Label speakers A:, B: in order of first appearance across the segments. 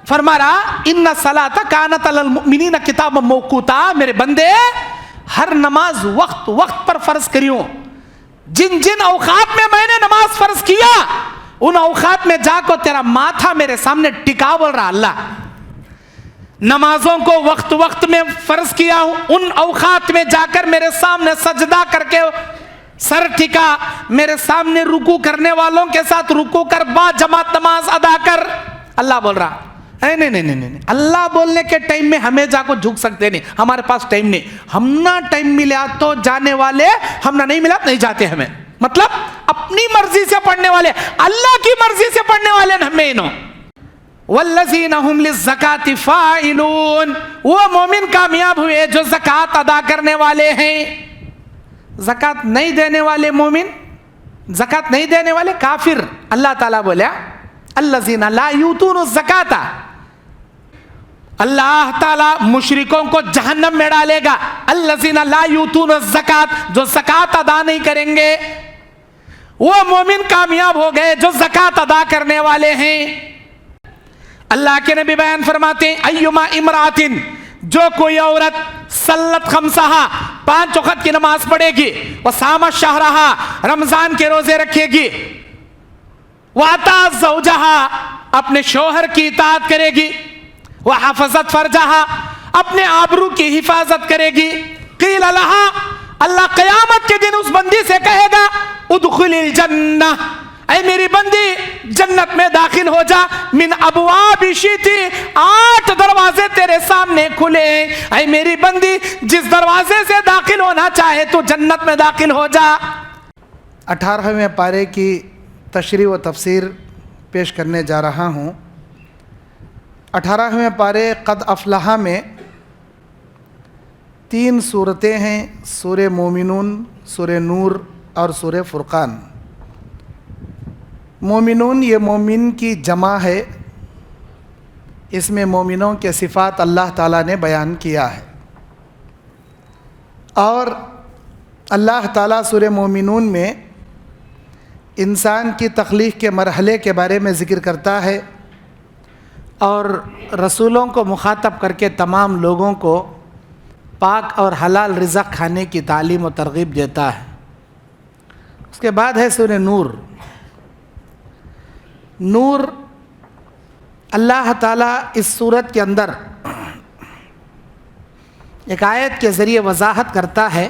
A: فرما رہا ان الصلاۃ کانت علی المؤمنین کتابا موقوتا، میرے بندے ہر نماز وقت پر فرض کریوں. جن جن اوقات میں میں نے نماز فرض کیا ان اوقات میں جا کو تیرا ماتھا میرے سامنے ٹکا، بول رہا اللہ. نمازوں کو وقت میں فرض کیا ہوں، ان اوقات میں جا کر میرے سامنے سجدہ کر کے سر ٹھکا، میرے سامنے رکوع کرنے والوں کے ساتھ رکوع کر، با جماعت نماز ادا کر. اللہ بول رہا نہیں، اللہ بولنے کے ٹائم میں ہمیں جا کو جھک سکتے نہیں، ہمارے پاس ٹائم نہیں. ہم نہ ٹائم ملا تو جانے والے، ہم نہ نہیں ملا نہیں جاتے. ہمیں مطلب اپنی مرضی سے پڑھنے والے، اللہ کی مرضی سے پڑھنے والے ہمیں انہوں. والذین هم للزکاة فاعلون، وہ مومن کامیاب ہوئے جو زکوٰۃ ادا کرنے والے ہیں. زکوٰۃ نہیں دینے والے مومن، زکوٰۃ نہیں دینے والے کافر. اللہ تعالیٰ بولیا الذین لا یؤتون الزکاۃ، اللہ تعالیٰ مشرکوں کو جہنم میں ڈالے گا. الذین لا یؤتون الزکاۃ، جو زکوٰۃ ادا نہیں کریں گے. وہ مومن کامیاب ہو گئے جو زکوٰۃ ادا کرنے والے ہیں. اللہ کے نبی بیان فرماتے ہیں ایما امراتن، جو کوئی عورت صلت خمسہا، 5 وقت کی نماز پڑھے گی، وصامت شہرہا، رمضان کے روزے رکھے گی، وَأَطَاعَتْ زَوْجَهَا، اپنے شوہر کی اطاعت کرے گی، وَحَفَظَتْ فَرْجَهَا، اپنے آبرو کی حفاظت کرے گی. قیل لها، اللہ قیامت کے دن اس بندی سے کہے گا ادخل الجنہ، اے میری بندی جنت میں داخل ہو جا. من ابواب شئتی، 8 دروازے تیرے سامنے کھلے ہیں. اے میری بندی جس دروازے سے داخل ہونا چاہے تو جنت میں داخل ہو جا.
B: 18ویں پارے کی تشریح و تفسیر پیش کرنے جا رہا ہوں. 18ویں پارے قد افلح میں 3 صورتیں ہیں، سورہ مومنون، سورہ نور اور سورہ فرقان. مومنون یہ مومن کی جمع ہے، اس میں مومنوں کے صفات اللہ تعالیٰ نے بیان کیا ہے. اور اللہ تعالیٰ سورہ مومنون میں انسان کی تخلیق کے مرحلے کے بارے میں ذکر کرتا ہے اور رسولوں کو مخاطب کر کے تمام لوگوں کو پاک اور حلال رزق کھانے کی تعلیم و ترغیب دیتا ہے. اس کے بعد ہے سورہ نور. نور اللہ تعالیٰ اس صورت کے اندر ایک آیت کے ذریعے وضاحت کرتا ہے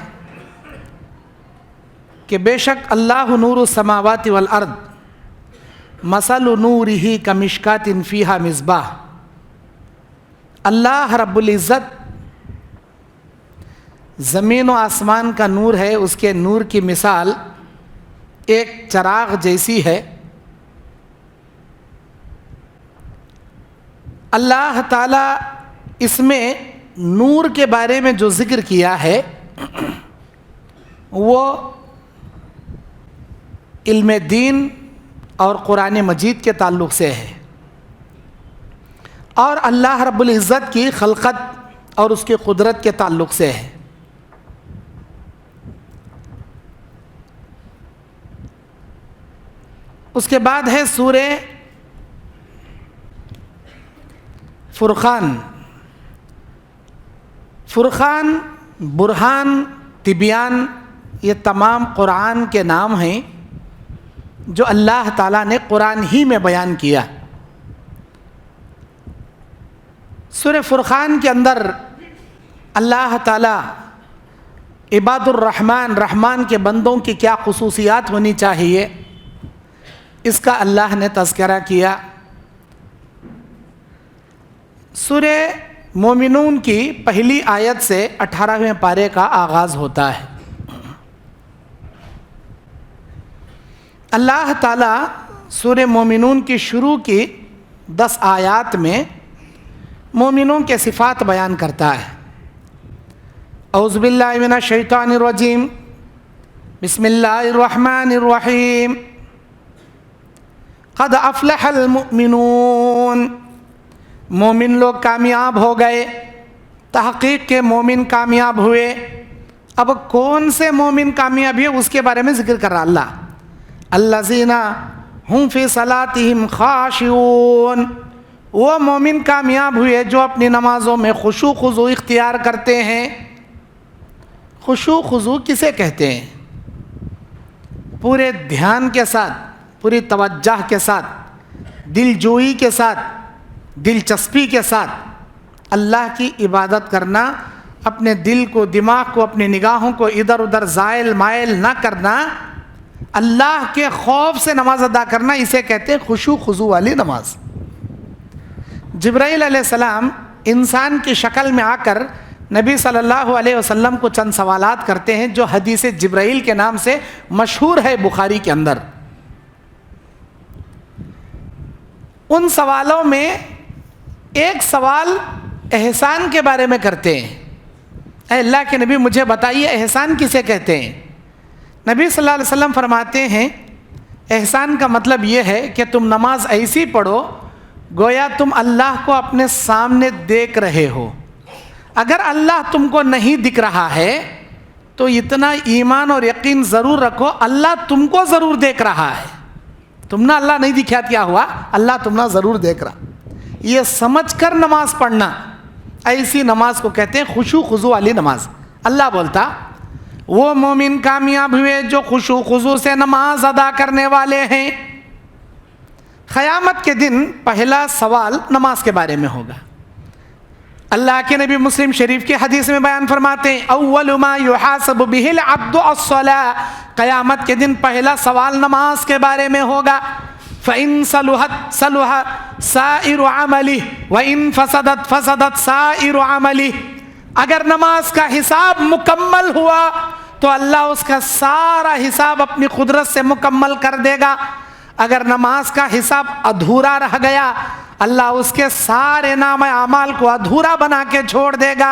B: کہ بے شک اللہ نور السماوات والارض مثل نورہ کمشکات فیہا مصباح. اللہ رب العزت زمین و آسمان کا نور ہے، اس کے نور کی مثال ایک چراغ جیسی ہے. اللہ تعالیٰ اس میں نور کے بارے میں جو ذکر کیا ہے وہ علم دین اور قرآن مجید کے تعلق سے ہے، اور اللہ رب العزت کی خلقت اور اس کی قدرت کے تعلق سے ہے. اس کے بعد ہے سورہ فرقان. فرقان، برہان، تبیان، یہ تمام قرآن کے نام ہیں جو اللہ تعالیٰ نے قرآن ہی میں بیان کیا. سورہ فرقان کے اندر اللہ تعالیٰ عباد الرحمن، رحمان کے بندوں کی کیا خصوصیات ہونی چاہیے اس کا اللہ نے تذکرہ کیا. سورہ مومنون کی پہلی آیت سے 18ویں پارے کا آغاز ہوتا ہے. اللہ تعالیٰ سورہ مومنون کی شروع کی 10 آیات میں مومنوں کے صفات بیان کرتا ہے. اعوذ باللہ من الشیطان الرجیم، بسم اللہ الرحمن الرحیم. قد افلح المؤمنون، مومن لوگ کامیاب ہو گئے، تحقیق کے مومن کامیاب ہوئے. اب کون سے مومن کامیاب ہوئے اس کے بارے میں ذکر کر رہا اللہ. الذین ہم فی صلاتہم خاشعون، وہ مومن کامیاب ہوئے جو اپنی نمازوں میں خشوع خضوع اختیار کرتے ہیں۔ خشوع خضوع کسے کہتے ہیں؟ پورے دھیان کے ساتھ، پوری توجہ کے ساتھ، دل جوئی کے ساتھ، دلچسپی کے ساتھ اللہ کی عبادت کرنا، اپنے دل کو، دماغ کو، اپنی نگاہوں کو ادھر ادھر زائل مائل نہ کرنا، اللہ کے خوف سے نماز ادا کرنا، اسے کہتے ہیں خشوع خضوع والی نماز۔ جبرائیل علیہ السلام انسان کی شکل میں آ کر نبی صلی اللہ علیہ وسلم کو چند سوالات کرتے ہیں جو حدیث جبرائیل کے نام سے مشہور ہے بخاری کے اندر۔ ان سوالوں میں ایک سوال احسان کے بارے میں کرتے ہیں، اے اللہ کے نبی مجھے بتائیے احسان کسے کہتے ہیں؟ نبی صلی اللہ علیہ وسلم فرماتے ہیں احسان کا مطلب یہ ہے کہ تم نماز ایسی پڑھو گویا تم اللہ کو اپنے سامنے دیکھ رہے ہو۔ اگر اللہ تم کو نہیں دکھ رہا ہے تو اتنا ایمان اور یقین ضرور رکھو اللہ تم کو ضرور دیکھ رہا ہے۔ تم نہ اللہ نہیں دکھا کیا ہوا، اللہ تم نہ ضرور دیکھ رہا۔ یہ سمجھ کر نماز پڑھنا، ایسی نماز کو کہتے ہیں خشوع خضوع والی نماز۔ اللہ بولتا وہ مومن کامیاب ہوئے جو خشوع خضوع سے نماز ادا کرنے والے ہیں۔ قیامت کے دن پہلا سوال نماز کے بارے میں ہوگا۔ اللہ کے نبی مسلم شریف کی حدیث میں بیان فرماتے ہیں اول ما یحاسب به العبد الصلاۃ، قیامت کے دن پہلا سوال نماز کے بارے میں ہوگا۔ فإن صلحت صلح سائر عمله وإن فسدت فسدت سائر عمله، اگر نماز کا حساب مکمل ہوا تو اللہ اس کا سارا حساب اپنی قدرت سے مکمل کر دے گا، اگر نماز کا حساب ادھورا رہ گیا اللہ اس کے سارے نام اعمال کو ادھورا بنا کے چھوڑ دے گا۔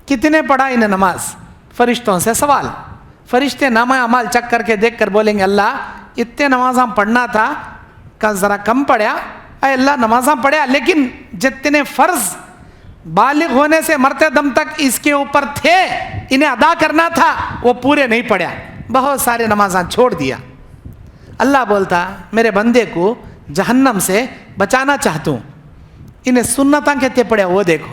B: کتنے پڑھا انہیں نماز؟ فرشتوں سے سوال، فرشتے نام اعمال چیک کر کے دیکھ کر بولیں گے اللہ اتنے نمازاں پڑھنا تھا کہ ذرا کم پڑھیا، اے اللہ نمازاں پڑھیا لیکن جتنے فرض بالغ ہونے سے مرتے دم تک اس کے اوپر تھے انہیں ادا کرنا تھا وہ پورے نہیں پڑھیا، بہت سارے نمازاں چھوڑ دیا۔ اللہ بولتا میرے بندے کو جہنم سے بچانا چاہتا ہوں، انہیں سنتاں کہتے پڑھیا وہ دیکھو،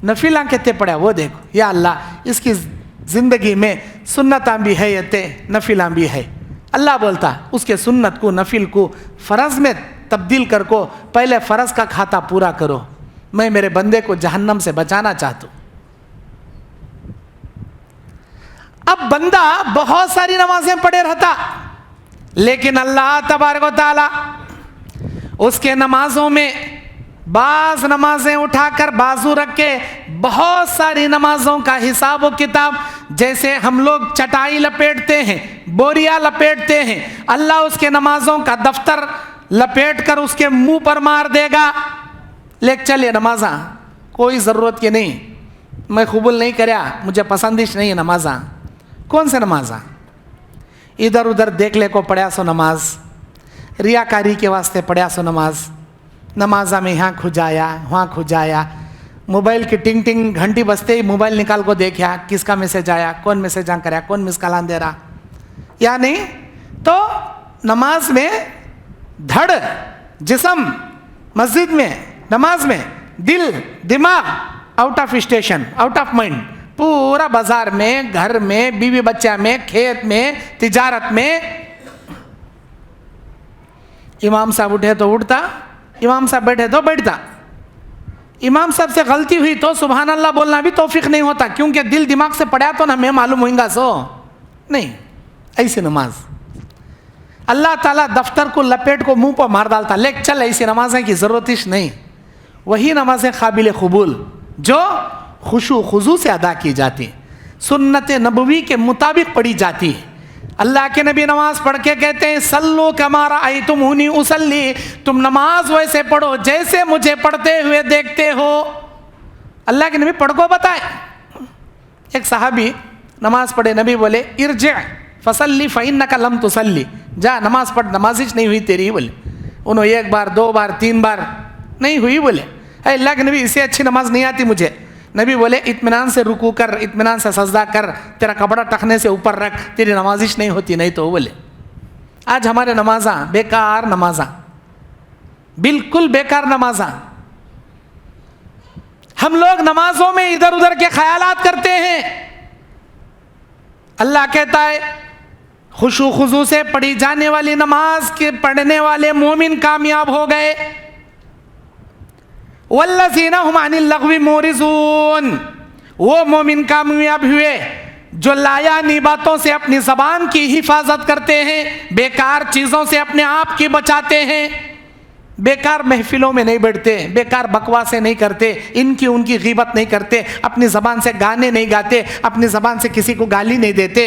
B: نفلاں کہتے پڑھیا وہ دیکھو، یا اللہ اس کی زندگی میں سنتاں بھی ہے یہ نفلاں بھی ہے۔ اللہ بولتا اس کے سنت کو نفل کو فرض میں تبدیل کر کو پہلے فرض کا کھاتا پورا کرو، میں میرے بندے کو جہنم سے بچانا چاہتا ہوں۔ اب بندہ بہت ساری نمازیں پڑھے رہتا لیکن اللہ تبارک و تعالی اس کے نمازوں میں بعض نمازیں اٹھا کر بازو رکھ کے بہت ساری نمازوں کا حساب و کتاب، جیسے ہم لوگ چٹائی لپیٹتے ہیں، بوریا لپیٹتے ہیں، اللہ اس کے نمازوں کا دفتر لپیٹ کر اس کے منہ پر مار دے گا۔ لیک چلیے نمازاں کوئی ضرورت کی نہیں، میں قبول نہیں کریا، مجھے پسندش نہیں ہے نمازاں۔ کون سے نمازاں؟ ادھر ادھر دیکھ لے کو پڑھیا سو نماز، ریاکاری کے واسطے پڑھیا سو نماز، نمازاں میں یہاں کھجایا وہاں کھجایا، موبائل کی ٹنگ ٹنگ گھنٹی بجتے ہی موبائل نکال کو دیکھا کس کا میسج آیا، کون میسج کریا، کون مس کالان دے رہا، یا نہیں تو نماز میں دھڑ جسم، مسجد میں نماز میں دل دماغ out of station, out of mind, پورا بازار میں، گھر میں، بیوی بچہ میں، کھیت میں، تجارت میں۔ امام صاحب اٹھے تو اٹھتا، امام صاحب بیٹھے تو بیٹھتا، امام صاحب سے غلطی ہوئی تو سبحان اللہ بولنا بھی توفیق نہیں ہوتا، کیونکہ دل دماغ سے پڑھا تو نہ ہمیں معلوم ہوئیں گا سو نہیں۔ ایسی نماز اللہ تعالیٰ دفتر کو لپیٹ کو منہ پر مار ڈالتا، لیکن چل ایسی نمازیں کی ضرورت ہی نہیں۔ وہی نمازیں قابل قبول جو خشوع خضوع سے ادا کی جاتی، سنت نبوی کے مطابق پڑھی جاتی ہے۔ اللہ کے نبی نماز پڑھ کے کہتے ہیں صلو کما رأیتمونی اصلی، تم نماز ویسے پڑھو جیسے مجھے پڑھتے ہوئے دیکھتے ہو۔ اللہ کے نبی پڑھ کو بتائے۔ ایک صحابی نماز پڑھے، نبی بولے ارجع فصلی فإنک لم تصلی، جا نماز پڑھ، نماز نہیں ہوئی تیری، بولے انہوں ایک بار دو بار تین بار نہیں ہوئی، بولے اے اللہ کے نبی اس سے اچھی نماز نہیں آتی مجھے۔ نبی بولے اطمینان سے رکوع کر، اطمینان سے سجدہ کر، تیرا کپڑا ٹخنے سے اوپر رکھ، تیری نمازش نہیں ہوتی، نہیں تو بولے۔ آج ہمارے نمازاں بیکار نمازاں،
A: बिल्कुल बेकार नमाजा। हम लोग नमाजों में इधर उधर के ख्यालात करते हैं। अल्लाह कहता है खुशू खुजू से पढ़ी जाने वाली नमाज के पढ़ने वाले मोमिन कामयाब हो गए। वल्लज़ीना हुम अनिल लग़्वी मोरिज़ून, वो मोमिन कामयाब हुए जो लायानी बातों से अपनी ज़बान की हिफाजत करते हैं, बेकार चीज़ों से अपने आप की बचाते हैं, बेकार महफिलों में नहीं बैठते, बेकार बकवासें नहीं करते, इनकी उनकी गीबत नहीं करते, अपनी ज़बान से गाने नहीं गाते, अपनी ज़बान से किसी को गाली नहीं देते।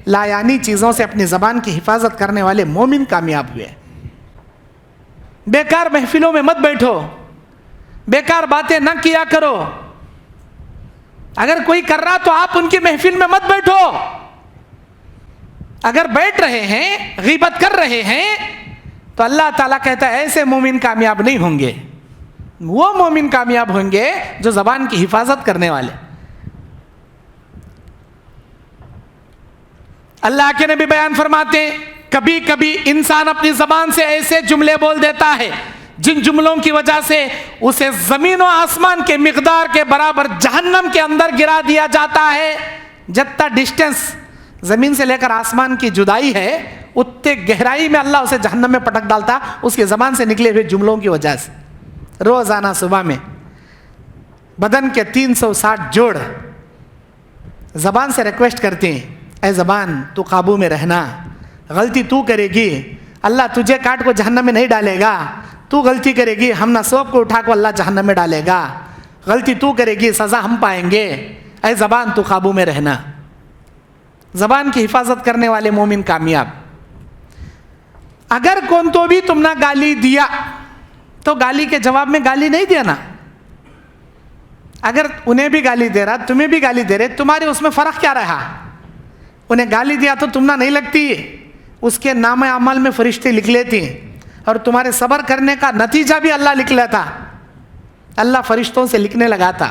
A: लायानी चीज़ों से अपनी ज़बान की हिफाजत करने वाले मोमिन कामयाब हुए। बेकार महफिलों में मत बैठो, बेकार बातें न किया करो। अगर कोई कर रहा तो आप उनकी महफिल में मत बैठो। अगर बैठ रहे हैं, गीबत कर रहे हैं, तो अल्लाह ताला कहता है ऐसे मोमिन कामयाब नहीं होंगे। वो मोमिन कामयाब होंगे जो ज़बान की हिफाजत करने वाले। अल्लाह के नबी बयान फरमाते हैं कभी कभी इंसान अपनी ज़बान से ऐसे जुमले बोल देता है जिन जुमलों की वजह से उसे ज़मीन और आसमान के मिक़दार के बराबर जहन्नम के अंदर गिरा दिया जाता है। जितना डिस्टेंस ज़मीन से लेकर आसमान की जुदाई है उतने गहराई में अल्लाह उसे जहन्नम में पटक डालता उसकी ज़बान से निकले हुए जुमलों की वजह से। रोज़ाना सुबह में बदन के 360 जोड़ ज़बान से रिक्वेस्ट करते हैं, ऐ ज़बान तू काबू में रहना, गलती तू करेगी अल्लाह तुझे काट को जहन्नम में नहीं डालेगा, तू गलती करेगी हम ना सब को उठा को अल्लाह जहन्नम में डालेगा, गलती तू करेगी सज़ा हम पाएंगे, ऐ ज़बान तू काबू में रहना। ज़बान की हिफाजत करने वाले मोमिन कामयाब। अगर कौन तो भी तुमने गाली दिया तो गाली के जवाब में गाली नहीं देना। अगर उन्हें भी गाली दे रहा तुम्हें भी गाली दे रहे, तुम्हारे उसमें फ़र्क क्या रहा? उन्हें गाली दिया तो तुमना नहीं लगती, उसके नाम अमल में फरिश्ते लिख लेती और तुम्हारे सब्र करने का नतीजा भी अल्लाह लिख लेता। अल्लाह फरिश्तों से लिखने लगाता।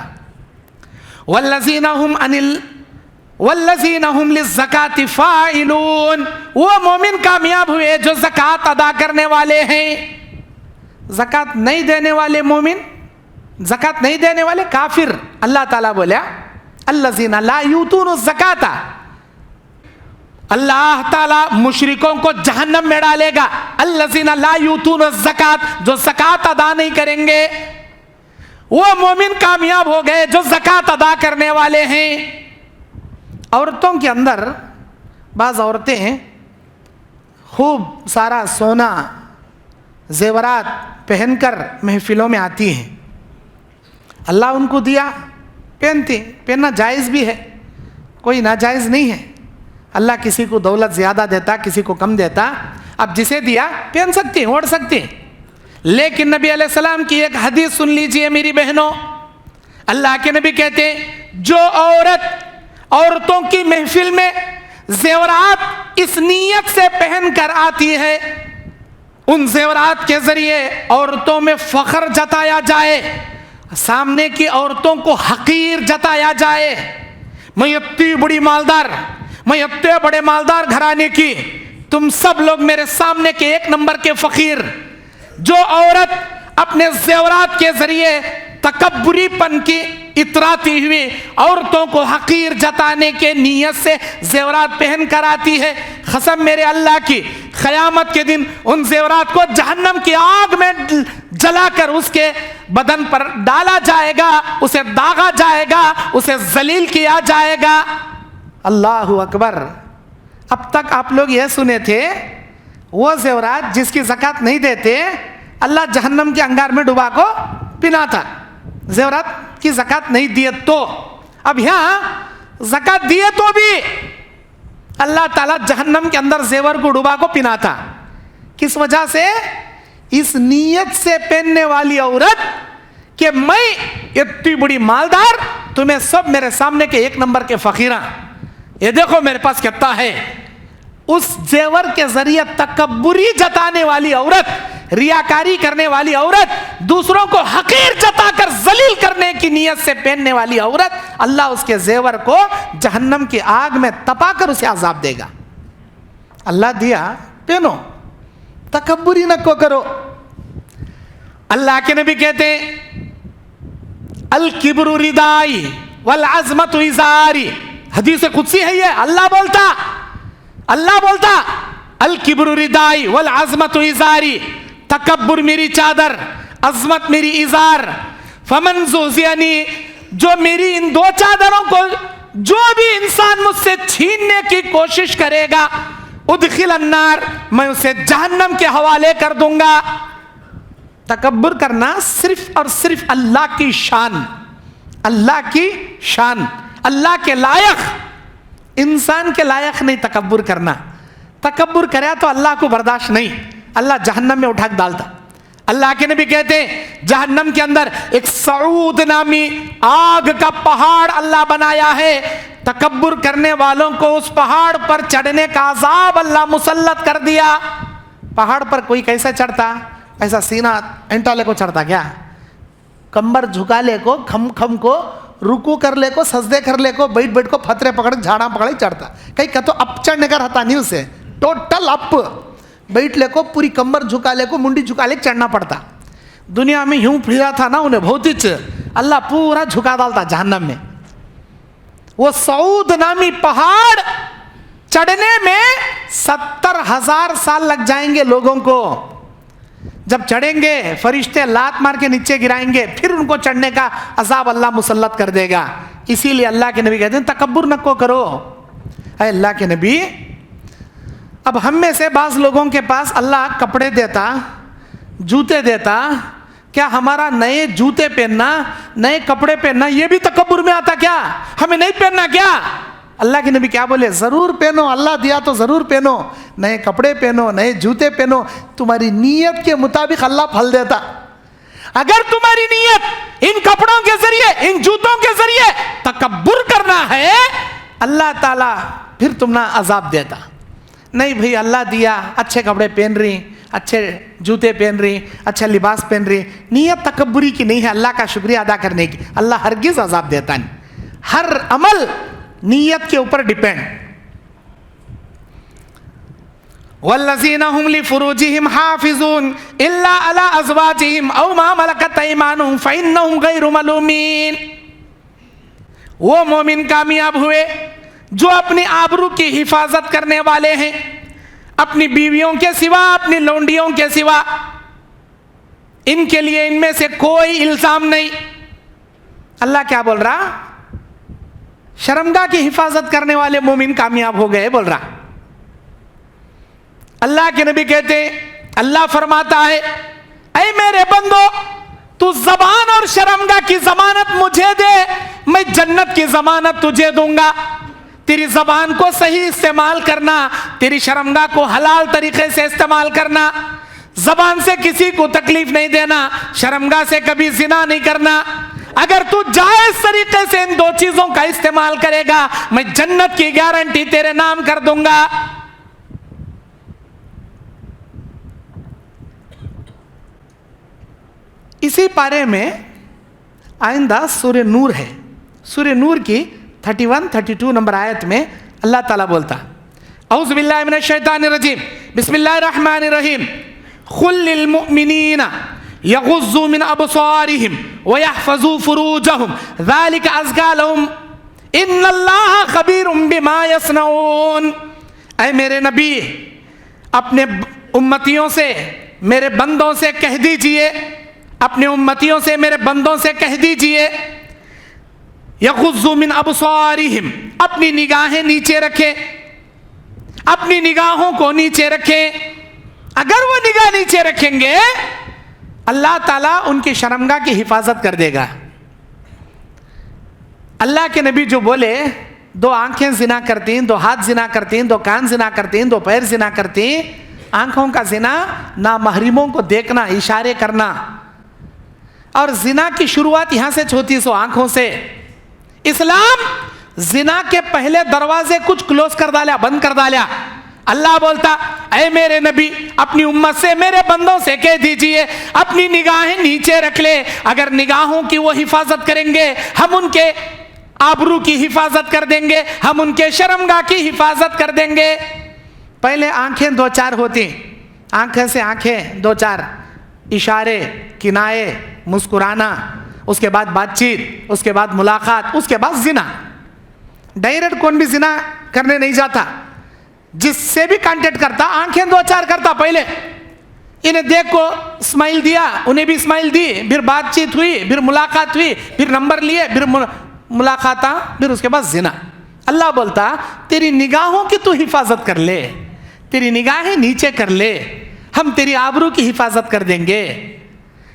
A: वल्लज़ीना हुम लिज़्ज़काति फ़ाइलून, वो मोमिन कामयाब हुए जो ज़कात अदा करने वाले हैं। ज़कात नहीं देने वाले मोमिन, ज़कात नहीं देने वाले काफिर, अल्लाह ताला बोला अल्लज़ीना ला यूतून ज़काता, अल्लाह ताला मुशरिकों को जहन्नम में डालेगा। अल्लज़ीना ला यूतून ज़कात, जो ज़कात अदा नहीं करेंगे वो मोमिन कामयाब हो गए जो ज़कात अदा करने वाले हैं। औरतों के अंदर बाज़ औरतें खूब सारा सोना जेवरात पहनकर महफिलों में आती हैं, अल्लाह उनको दिया पहनती, पहनना जायज़ भी है, कोई नाजायज़ नहीं है। अल्लाह किसी को दौलत ज़्यादा देता, किसी को कम देता, अब जिसे दिया पहन सकती हैं, ओढ़ सकती हैं। लेकिन नबी अलैहिस्सलाम की एक हदीस सुन लीजिए मेरी बहनों। अल्लाह के नबी कहते जो औरत औरतों की महफिल में जेवरात इस नीयत से पहन कर आती है उन जेवरात के ज़रिए औरतों में फ़ख्र जताया जाए, सामने की औरतों को हकीर जताया जाए। मैं इतनी बड़ी मालदार, मैं इतने बड़े मालदार घराने की, तुम सब लोग मेरे सामने के एक नंबर के फ़कीर। जो औरत अपने जेवरात के ज़रिए तकब्बुरीपन की इतराती हुई औरतों को हकीर जताने के नीयत से जेवरात पहन कर आती है, कसम मेरे अल्लाह की, क़यामत के दिन उन जेवरात को जहन्नम की आग में जलाकर उसके बदन पर डाला जाएगा, उसे दागा जाएगा, उसे जलील किया जाएगा। अल्लाहु अकबर। अब तक आप लोग यह सुने थे वो जेवरात जिसकी ज़कात नहीं देते अल्लाह जहन्नम के अंगार में डुबा को पिना था, जेवरात की ज़कात नहीं दिए तो। अब यहाँ ज़कात दिए तो भी अल्लाह ताला जहन्नम के अंदर जेवर को डुबा को पिना था। किस वजह से? इस नीयत से पहनने वाली औरत कि मैं इतनी बड़ी मालदार, तुम्हें सब मेरे सामने के एक नंबर के फ़कीरा, ये देखो मेरे पास कितना है। उस जेवर के जरिए तकब्बुरी जताने वाली औरत, रियाकारी करने वाली औरत, दूसरों को हकीर जताकर जलील करने की नीयत से पहनने वाली औरत, अल्लाह उसके जेवर को जहन्नम की आग में तपाकर उसे अजाब देगा। अल्लाह दिया पहनो, तकब्बुरी न को करो। अल्लाह के नबी कहते हैं अल किब्रु रिदाई वल अज़मतु इज़ारी, हदीस कुदसी है ये। अल्लाह बोलता अल किब्रु रिदाई वल अज़मतु इज़ारी, तकब्बुर मेरी चादर, अज़मत मेरी इज़ार। फमन ज़ुज़ियनी, जो मेरी इन दो चादरों को जो भी इंसान मुझसे छीनने की कोशिश करेगा, उदखिल अन्नार, मैं उसे जहन्नम के हवाले कर दूंगा। तकब्बुर करना सिर्फ और सिर्फ अल्लाह की शान, अल्लाह की शान, अल्लाह के लायक, इंसान के लायक नहीं तकब्बुर करना। तकब्बुर करे तो अल्लाह को बर्दाश्त नहीं, अल्लाह जहन्नम में उठा के डालता। अल्लाह के नबी कहते हैं जहन्नम के अंदर एक सऊद नामी आग का पहाड़ अल्लाह बनाया है। तकब्बुर करने वालों को उस पहाड़ पर चढ़ने का अजाब अल्लाह मुसल्लत कर दिया। पहाड़ पर कोई कैसे चढ़ता? ऐसा सीना एंटाले को चढ़ता क्या? कंबर झुका ले को, खम खम को, रुकू कर ले को, सजदे कर ले को, बैठ बैठ को, फतरे पकड़ झाड़ा पकड़ चढ़ता। कहीं का तो अप चढ़ने का रहता नहीं, उसे टोटल अप बैठ ले को, पूरी कमर झुका ले को, मुंडी झुका ले चढ़ना पड़ता। दुनिया में यूं फिरा था ना उन्हें बहुत ही, अल्लाह पूरा झुका डालता जहन्नम में। वो सऊद नामी पहाड़ चढ़ने में 70,000 साल लग जाएंगे लोगों को। जब चढ़ेंगे फरिश्ते लात मार के नीचे गिराएंगे, फिर उनको चढ़ने का अजाब अल्लाह मुसल्लत कर देगा। इसीलिए अल्लाह के नबी कहते हैं तकब्बुर न को करो। अरे अल्लाह के नबी, अब हम में से बाज़ लोगों के पास अल्लाह कपड़े देता, जूते देता, क्या हमारा नए जूते पहनना, नए कपड़े पहनना ये भी तकब्बुर में आता क्या? हमें नहीं पहनना क्या? अल्लाह के नबी क्या बोले? ज़रूर पहनो, अल्लाह दिया तो ज़रूर पहनो, नए कपड़े पहनो, नए जूते पहनो, तुम्हारी नीयत के मुताबिक अल्लाह फल देता। अगर तुम्हारी नीयत इन कपड़ों के जरिए, इन जूतों के जरिए तकब्बुर करना है, अल्लाह ताला फिर तुमना अजाब देता। नहीं भाई, अल्लाह दिया, अच्छे कपड़े पहन रही, अच्छे जूते पहन रही, अच्छा लिबास पहन रही, नीयत तकब्बुरी की नहीं है, अल्लाह का शुक्रिया अदा करने की, अल्लाह हरगिज़ अजाब देता नहीं। हर अमल नीयत के ऊपर डिपेंड। वल्लज़ीना हुम लिफुरूजिहिम हाफिज़ून इल्ला अला अज़वाजिहिम औ मा मलकत अयमानुहुम फ़इन्नहुम गैरु मलूमीन। वो मोमिन कामयाब हुए जो अपनी आबरू की हिफाजत करने वाले हैं, अपनी बीवियों के सिवा, अपनी लौंडियों के सिवा, इनके लिए इनमें से कोई इल्जाम नहीं। अल्लाह क्या बोल रहा? शर्मगाह की हिफाजत करने वाले मोमिन कामयाब हो गए बोल रहा। अल्लाह के नबी कहते, अल्लाह फरमाता है ऐ मेरे बंदो, तू जबान और शर्मगाह की जमानत मुझे दे, मैं जन्नत की जमानत तुझे दूंगा। तेरी जबान को सही इस्तेमाल करना, तेरी शर्मगाह को हलाल तरीके से इस्तेमाल करना, जबान से किसी को तकलीफ नहीं देना, शर्मगाह से कभी जिना नहीं करना। अगर तू जायज तरीके से इन दो चीजों का इस्तेमाल करेगा, मैं जन्नत की गारंटी तेरे नाम कर दूंगा। इसी पारे में आइंदा सूर्य नूर है, सूर्य नूर की 31-32 नंबर आयत में अल्लाह ताला बोलता, औज़ु बिल्लाहि मिनश शैतानिर रजीम, बिस्मिल्लाहिर रहमानिर रहीम, कुल लिल मुमिनीना यग़ुज़्ज़ू मिन अबसारिहिम व यहफ़ज़ू फ़ुरूजहुम ज़ालिका अज़का लहुम इन्नल्लाहा ख़बीरुम बिमा यस्नऊन। ऐ मेरे नबी, अपने उम्मतियों से, मेरे बंदों से कह दीजिए, अपने उम्मतियों से, मेरे बंदों से कह दीजिए, यग़ुज़्ज़ू मिन अबसारिहिम, अपनी निगाहें नीचे रखें, अपनी निगाहों को नीचे रखें। अगर वो निगाह नीचे रखेंगे, अल्लाह ताला उनकी शर्मगाह की हिफाजत कर देगा। अल्लाह के नबी जो बोले, दो आंखें जिना करती, दो हाथ जिना करती, दो कान जिना करती, दो पैर जिना करती। आंखों का जिना ना महरीमों को देखना, इशारे करना, और जिना की शुरुआत यहां से होती, सो आंखों से। इस्लाम जिना के पहले दरवाजे कुछ क्लोज कर डाला, बंद कर डाला। अल्लाह बोलता, ऐ मेरे नबी, अपनी उम्मत से, मेरे बंदों से कह दीजिए, अपनी निगाहें नीचे रख ले। अगर निगाहों की वो हिफाजत करेंगे, हम उनके आबरू की हिफाजत कर देंगे, हम उनके शर्मगाह की हिफाजत कर देंगे। पहले आंखें दो चार होती, आंखें से आंखें दो चार, इशारे, किनाए, मुस्कुराना, उसके बाद बातचीत, उसके बाद मुलाकात, उसके बाद जिना। डायरेक्ट कौन भी जिना करने नहीं जाता, जिससे भी कांटेक्ट करता आंखें दो चार करता, पहले इन्हें देख को स्माइल दिया, उन्हें भी स्माइल दी, फिर बातचीत हुई, फिर मुलाकात हुई, फिर नंबर लिए, फिर मुलाकात, फिर उसके बाद जिना। अल्लाह बोलता तेरी निगाहों की तू हिफाजत कर ले, तेरी निगाहें नीचे कर ले, हम तेरी आबरू की हिफाजत कर देंगे।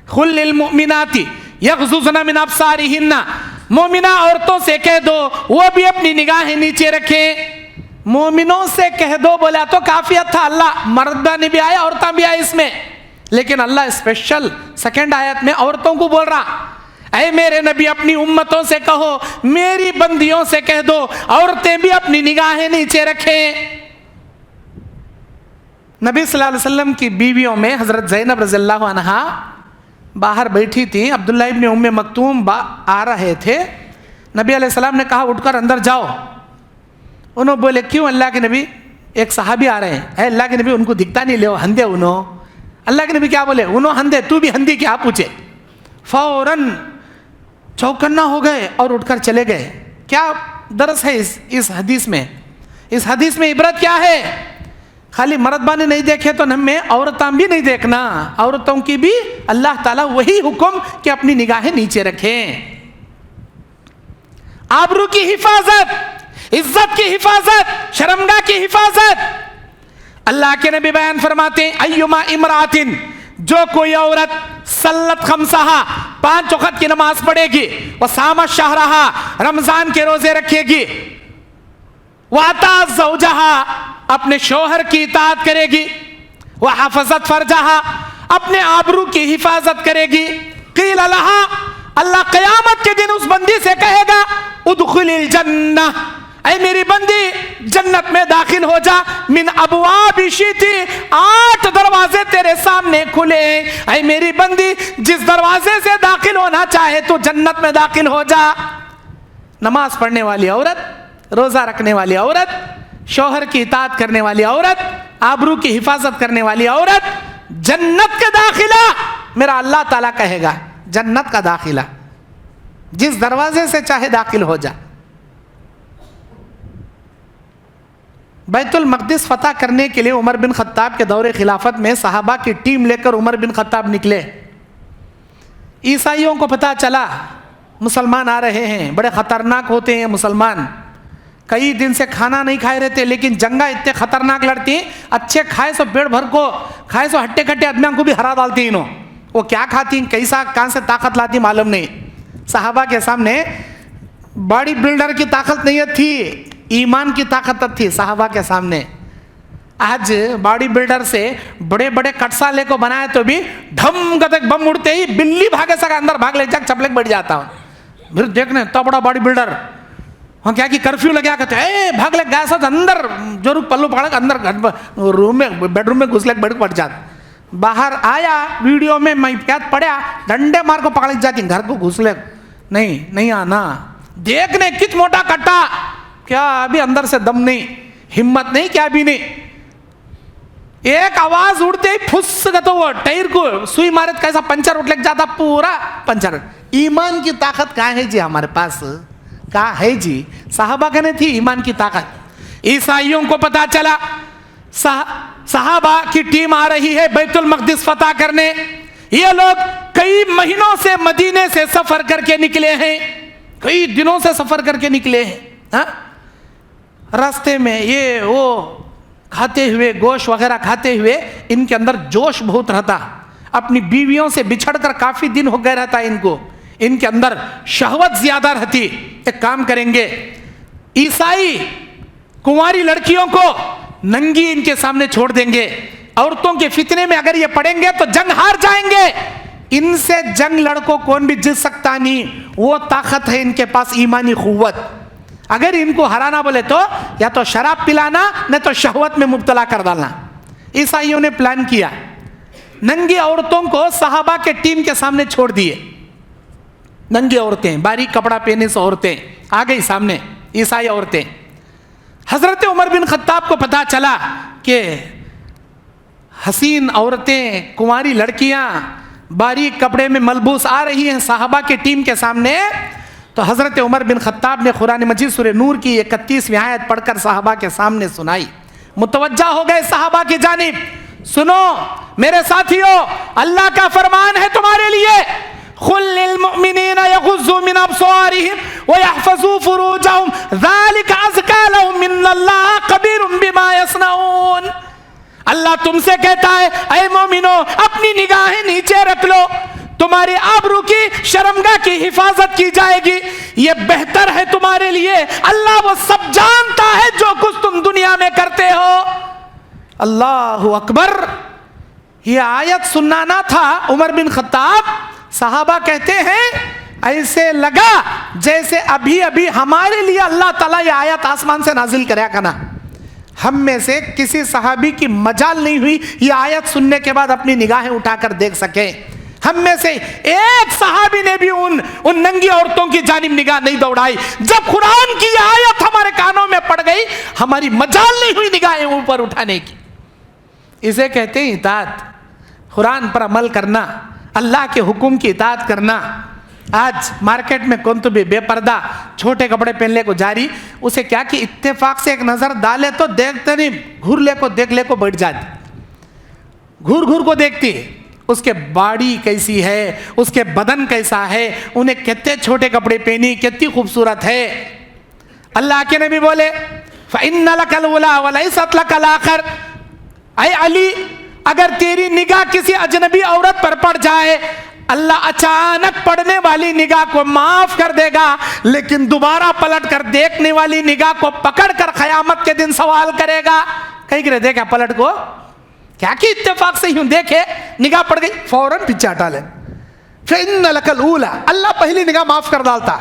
A: खुल लिल मुमिनाती यग़ज़ुज़ना मिन अब्सारिहिन्ना, मोमिना औरतों से कह दो वो भी अपनी निगाहें नीचे रखें। मोमिनों से कह दो बोला तो काफियत था, अल्लाह मर्दा ने भी आया औरतें भी आई इसमें, लेकिन अल्लाह स्पेशल सेकंड आयत में औरतों को बोल रहा, ऐ मेरे नबी अपनी उम्मतों से कहो, मेरी बंदियों से कह दो औरतें भी अपनी निगाहें नीचे रखें। नबी सल्लल्लाहु अलैहि वसल्लम की बीवियों में हजरत ज़ैनब रज़ियल्लाहु अन्हा बाहर बैठी थी, अब्दुल्ला इब्न उम्मे मक्तूम आ रहे थे, नबी अलैहि सलाम ने कहा उठकर अंदर जाओ। उन्होंने बोले क्यों अल्लाह के नबी, एक सहाबी आ रहे हैं, अल्लाह के नबी उनको दिखता नहीं, ले हंदे उन्हों। अल्लाह के नबी क्या बोले, उन्हों हंदे, तू भी हंदी क्या पूछे। फौरन चौकन्ना हो गए और उठकर चले गए। क्या दरस है इस हदीस में? इस हदीस में इबरत क्या है? खाली मर्द ने नहीं देखे तो हमें औरतां भी नहीं देखना, औरतों की भी अल्लाह ताला वही हुक्म कि अपनी निगाहें नीचे रखें। आबरू की हिफाजत, इज्जत की हिफाजत, शर्मगाह की हिफाजत। अल्लाह के नबी बयान फरमाते हैं अय्युमा इमरातिन, जो कोई औरत सल्लत खमसहा, 5 वक्त की नमाज पढ़ेगी, वह सामा शहरहा, रमजान के रोजे रखेगी, वाता ज़ौजहा, अपने शोहर की इताअत करेगी, वह हफजत फरजहा, अपने आबरू की हिफाजत करेगी। क़ील लहा, अल्लाह क़यामत के दिन उस बंदी से कहेगा उदखुलिल जन्नह, ऐ मेरी बंदी जन्नत में दाखिल हो जा, मिन अबवाबि शिती, 8 दरवाजे तेरे सामने खुले, ऐ मेरी बंदी जिस दरवाजे से दाखिल होना चाहे तो जन्नत में दाखिल हो जा। नमाज पढ़ने वाली औरत, रोजा रखने वाली औरत, शौहर की इताअत करने वाली औरत, आबरू की हिफाजत करने वाली औरत, जन्नत का दाखिला मेरा अल्लाह ताला कहेगा, जन्नत का दाखिला, जिस दरवाजे से चाहे दाखिल हो जा। बैतुल मक़दिस फतह करने के लिए उमर बिन खत्ताब के दौरे खिलाफत में सहाबा की टीम लेकर उमर बिन खत्ताब निकले। ईसाइयों को पता चला मुसलमान आ रहे हैं, बड़े ख़तरनाक होते हैं मुसलमान, कई दिन से खाना नहीं खाए रहते, लेकिन जंगा इतने खतरनाक लड़ती हैं, अच्छे खाए सो पेट भर को खाए सो हट्टे खट्टे आदमियों को भी हरा डालती इन्हों। वो क्या खाती हैं, कैसा कहाँ से ताकत लाती मालूम नहीं। सहाबा के सामने बॉडी बिल्डर की ताकत नहीं थी, ईमान की ताकत थी सहाबा के सामने। आज बॉडी बिल्डर से बड़े बड़े कटसाले को बनाए तो भी ढम गदक बम उड़ते ही बिल्ली भागे सका अंदर भाग ले जाकर चपलेक बैठ जाता हूँ। फिर देखने तो बड़ा बॉडी बिल्डर हाँ क्या कि कर्फ्यू लगा कहते ए भाग ले गया सब अंदर जरूर पल्लू पकड़ अंदर रूम में बेडरूम में घुस ले बैठ पड़ जाता। बाहर आया वीडियो में मैं क्या पड़ा, डंडे मार को पकड़ जाती, घर को घुस ले नहीं आना। देखने कित मोटा कट्टा, क्या अभी अंदर से दम नहीं, हिम्मत नहीं, क्या भी नहीं। एक आवाज उड़ते ही फुस तो वो टायर को सुई मारे कैसा पंचर उठ लग जाता, पूरा पंचर। ईमान की ताकत कहाँ है जी हमारे पास, कहाँ है जी? साहबा का नहीं थी ईमान की ताकत। ईसाइयों को पता चला सहाबा की टीम आ रही है बैतुल मक़दिस फतह करने। ये लोग कई महीनों से मदीने से सफर करके निकले हैं, कई दिनों से सफर करके निकले हैं। हाँ? रास्ते में ये वो खाते हुए, गोश्त वगैरह खाते हुए इनके अंदर जोश बहुत रहता, अपनी बीवियों से बिछड़कर काफी दिन हो गए रहता इनको, इनके अंदर शहवत ज्यादा रहती। एक काम करेंगे, ईसाई कुंवारी लड़कियों को नंगी इनके सामने छोड़ देंगे, औरतों के फितने में अगर ये पड़ेंगे तो जंग हार जाएंगे। इनसे जंग लड़कों कौन भी जीत सकता नहीं, वो ताकत है इनके पास, ईमानी कुव्वत। अगर इनको हराना बोले तो या तो शराब पिलाना, नहीं तो शहवत में मुब्तला कर डालना। ईसाइयों ने प्लान किया, नंगी औरतों को सहाबा के टीम के सामने छोड़ दिए। नंगी औरतें, बारीक कपड़ा पहने से औरतें आ गई सामने, ईसाई औरतें। हजरत उमर बिन खत्ताब को पता चला कि हसीन औरतें, कुंवारी लड़कियां बारीक कपड़े में मलबूस आ रही हैं साहबा की टीम के सामने, तो हज़रत उमर बिन खत्ताब ने कुरान मजीद सूरह नूर की 31वीं आयत पढ़कर साहबा के सामने सुनाई। मुतवज्जा हो गए साहबा की जानिब, सुनो मेरे साथियों, अल्लाह का फरमान है तुम्हारे लिए, कुल लिल मुमिनीना यगुज़्ज़ू मिन अब्सारिहिम व यहफ़ज़ू फुरूजहुम ज़ालिका अज़का लहुम इन्नल्लाहा ख़बीरुम बिमा यस्नऊन। अल्लाह तुमसे कहता है, ऐ मोमिनो अपनी निगाहें नीचे रख लो, तुम्हारी आबरू की शर्मगाह की हिफाजत की जाएगी, ये बेहतर है तुम्हारे लिए, अल्लाह वो सब जानता है जो कुछ तुम दुनिया में करते हो। अल्लाहु अकबर। ये आयत सुनना ना था उमर बिन खत्ताब, साहबा कहते हैं ऐसे लगा जैसे अभी अभी हमारे लिए अल्लाह ताला ये आयत आसमान से नाजिल कराया करना। हम में से किसी सहाबी की मजाल नहीं हुई ये आयत सुनने के बाद अपनी निगाहें उठाकर देख सके। हम में से एक सहाबी ने भी उन नंगी औरतों की जानिब निगाह नहीं दौड़ाई। जब कुरान की आयत हमारे कानों में पड़ गई, हमारी मजाल नहीं हुई निगाहें ऊपर उठाने की। इसे कहते हैं इताअत, कुरान पर अमल करना, अल्लाह के हुक्म की इताअत करना। आज मार्केट में कौन तो भी बेपर्दा छोटे कपड़े पहनने को जारी, उसे क्या कि इत्तेफाक से एक नजर डाले तो देखते नहीं, घूर ले को देख ले को बैठ जाती, घूर घूर को देखती है उसके बॉडी कैसी है, उसके बदन कैसा है, उन्हें कितने छोटे कपड़े पहनी, कितनी खूबसूरत है। अल्लाह के नबी बोले फ़इन्न लकल उला व लैसत लकल आखिर। ऐ अली, अगर तेरी निगाह किसी अजनबी औरत पर पड़ जाए, अल्लाह अचानक पड़ने वाली निगाह को माफ कर देगा, लेकिन दोबारा पलट कर देखने वाली निगाह को पकड़ कर क़यामत के दिन सवाल करेगा। कहीं गिरे देखा पलट को, क्या कि इत्तेफाक से यूं देखे निगाह पड़ गई फौरन पीछे हटा ले। फ़इन्न लकल ऊला, अल्लाह पहली निगाह माफ कर डालता,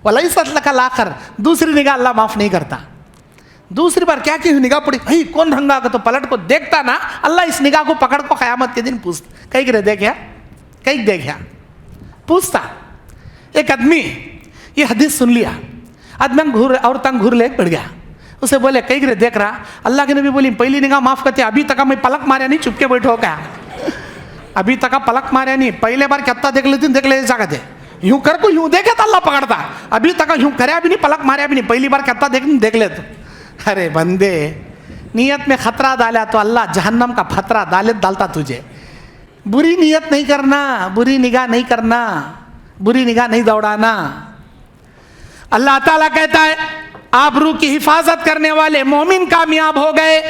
A: वलैसत लकल आखिर, दूसरी निगाह अल्लाह माफ नहीं करता। दूसरी बार क्या की निगाह पड़ी, भाई कौन रंगा का, तो पलट को देखता ना, अल्लाह इस निगाह को पकड़ को क़यामत के दिन पूछता, कहीं गिरे देखा, कहीं देखा, पूछता। एक आदमी ये हदीस सुन लिया, आदमी घूर और तंग घूर ले पड़ गया, उसे बोले कहीं गिरे देख रहा, अल्लाह के नबी बोली पहली निगाह माफ करते, अभी तक मैं पलक मारे नहीं, चुपके बैठो क्या, अभी तक पलक मारे नहीं, पहले बार कितना देख लेती देख ले जाकर दे, यूं कर को यूं देखे तो अल्लाह पकड़ता, अभी तक यूं करे भी नहीं, पलक मारे भी नहीं, पहली बार कितना देख ले तो। अरे बंदे, नियत में खतरा डाला तो अल्लाह जहन्नम का खतरा डालता तुझे। बुरी नियत नहीं करना, बुरी निगाह नहीं करना, बुरी निगाह नहीं दौड़ाना। अल्लाह ताला कहता है आबरू की हिफाजत करने वाले मोमिन कामयाब हो गए।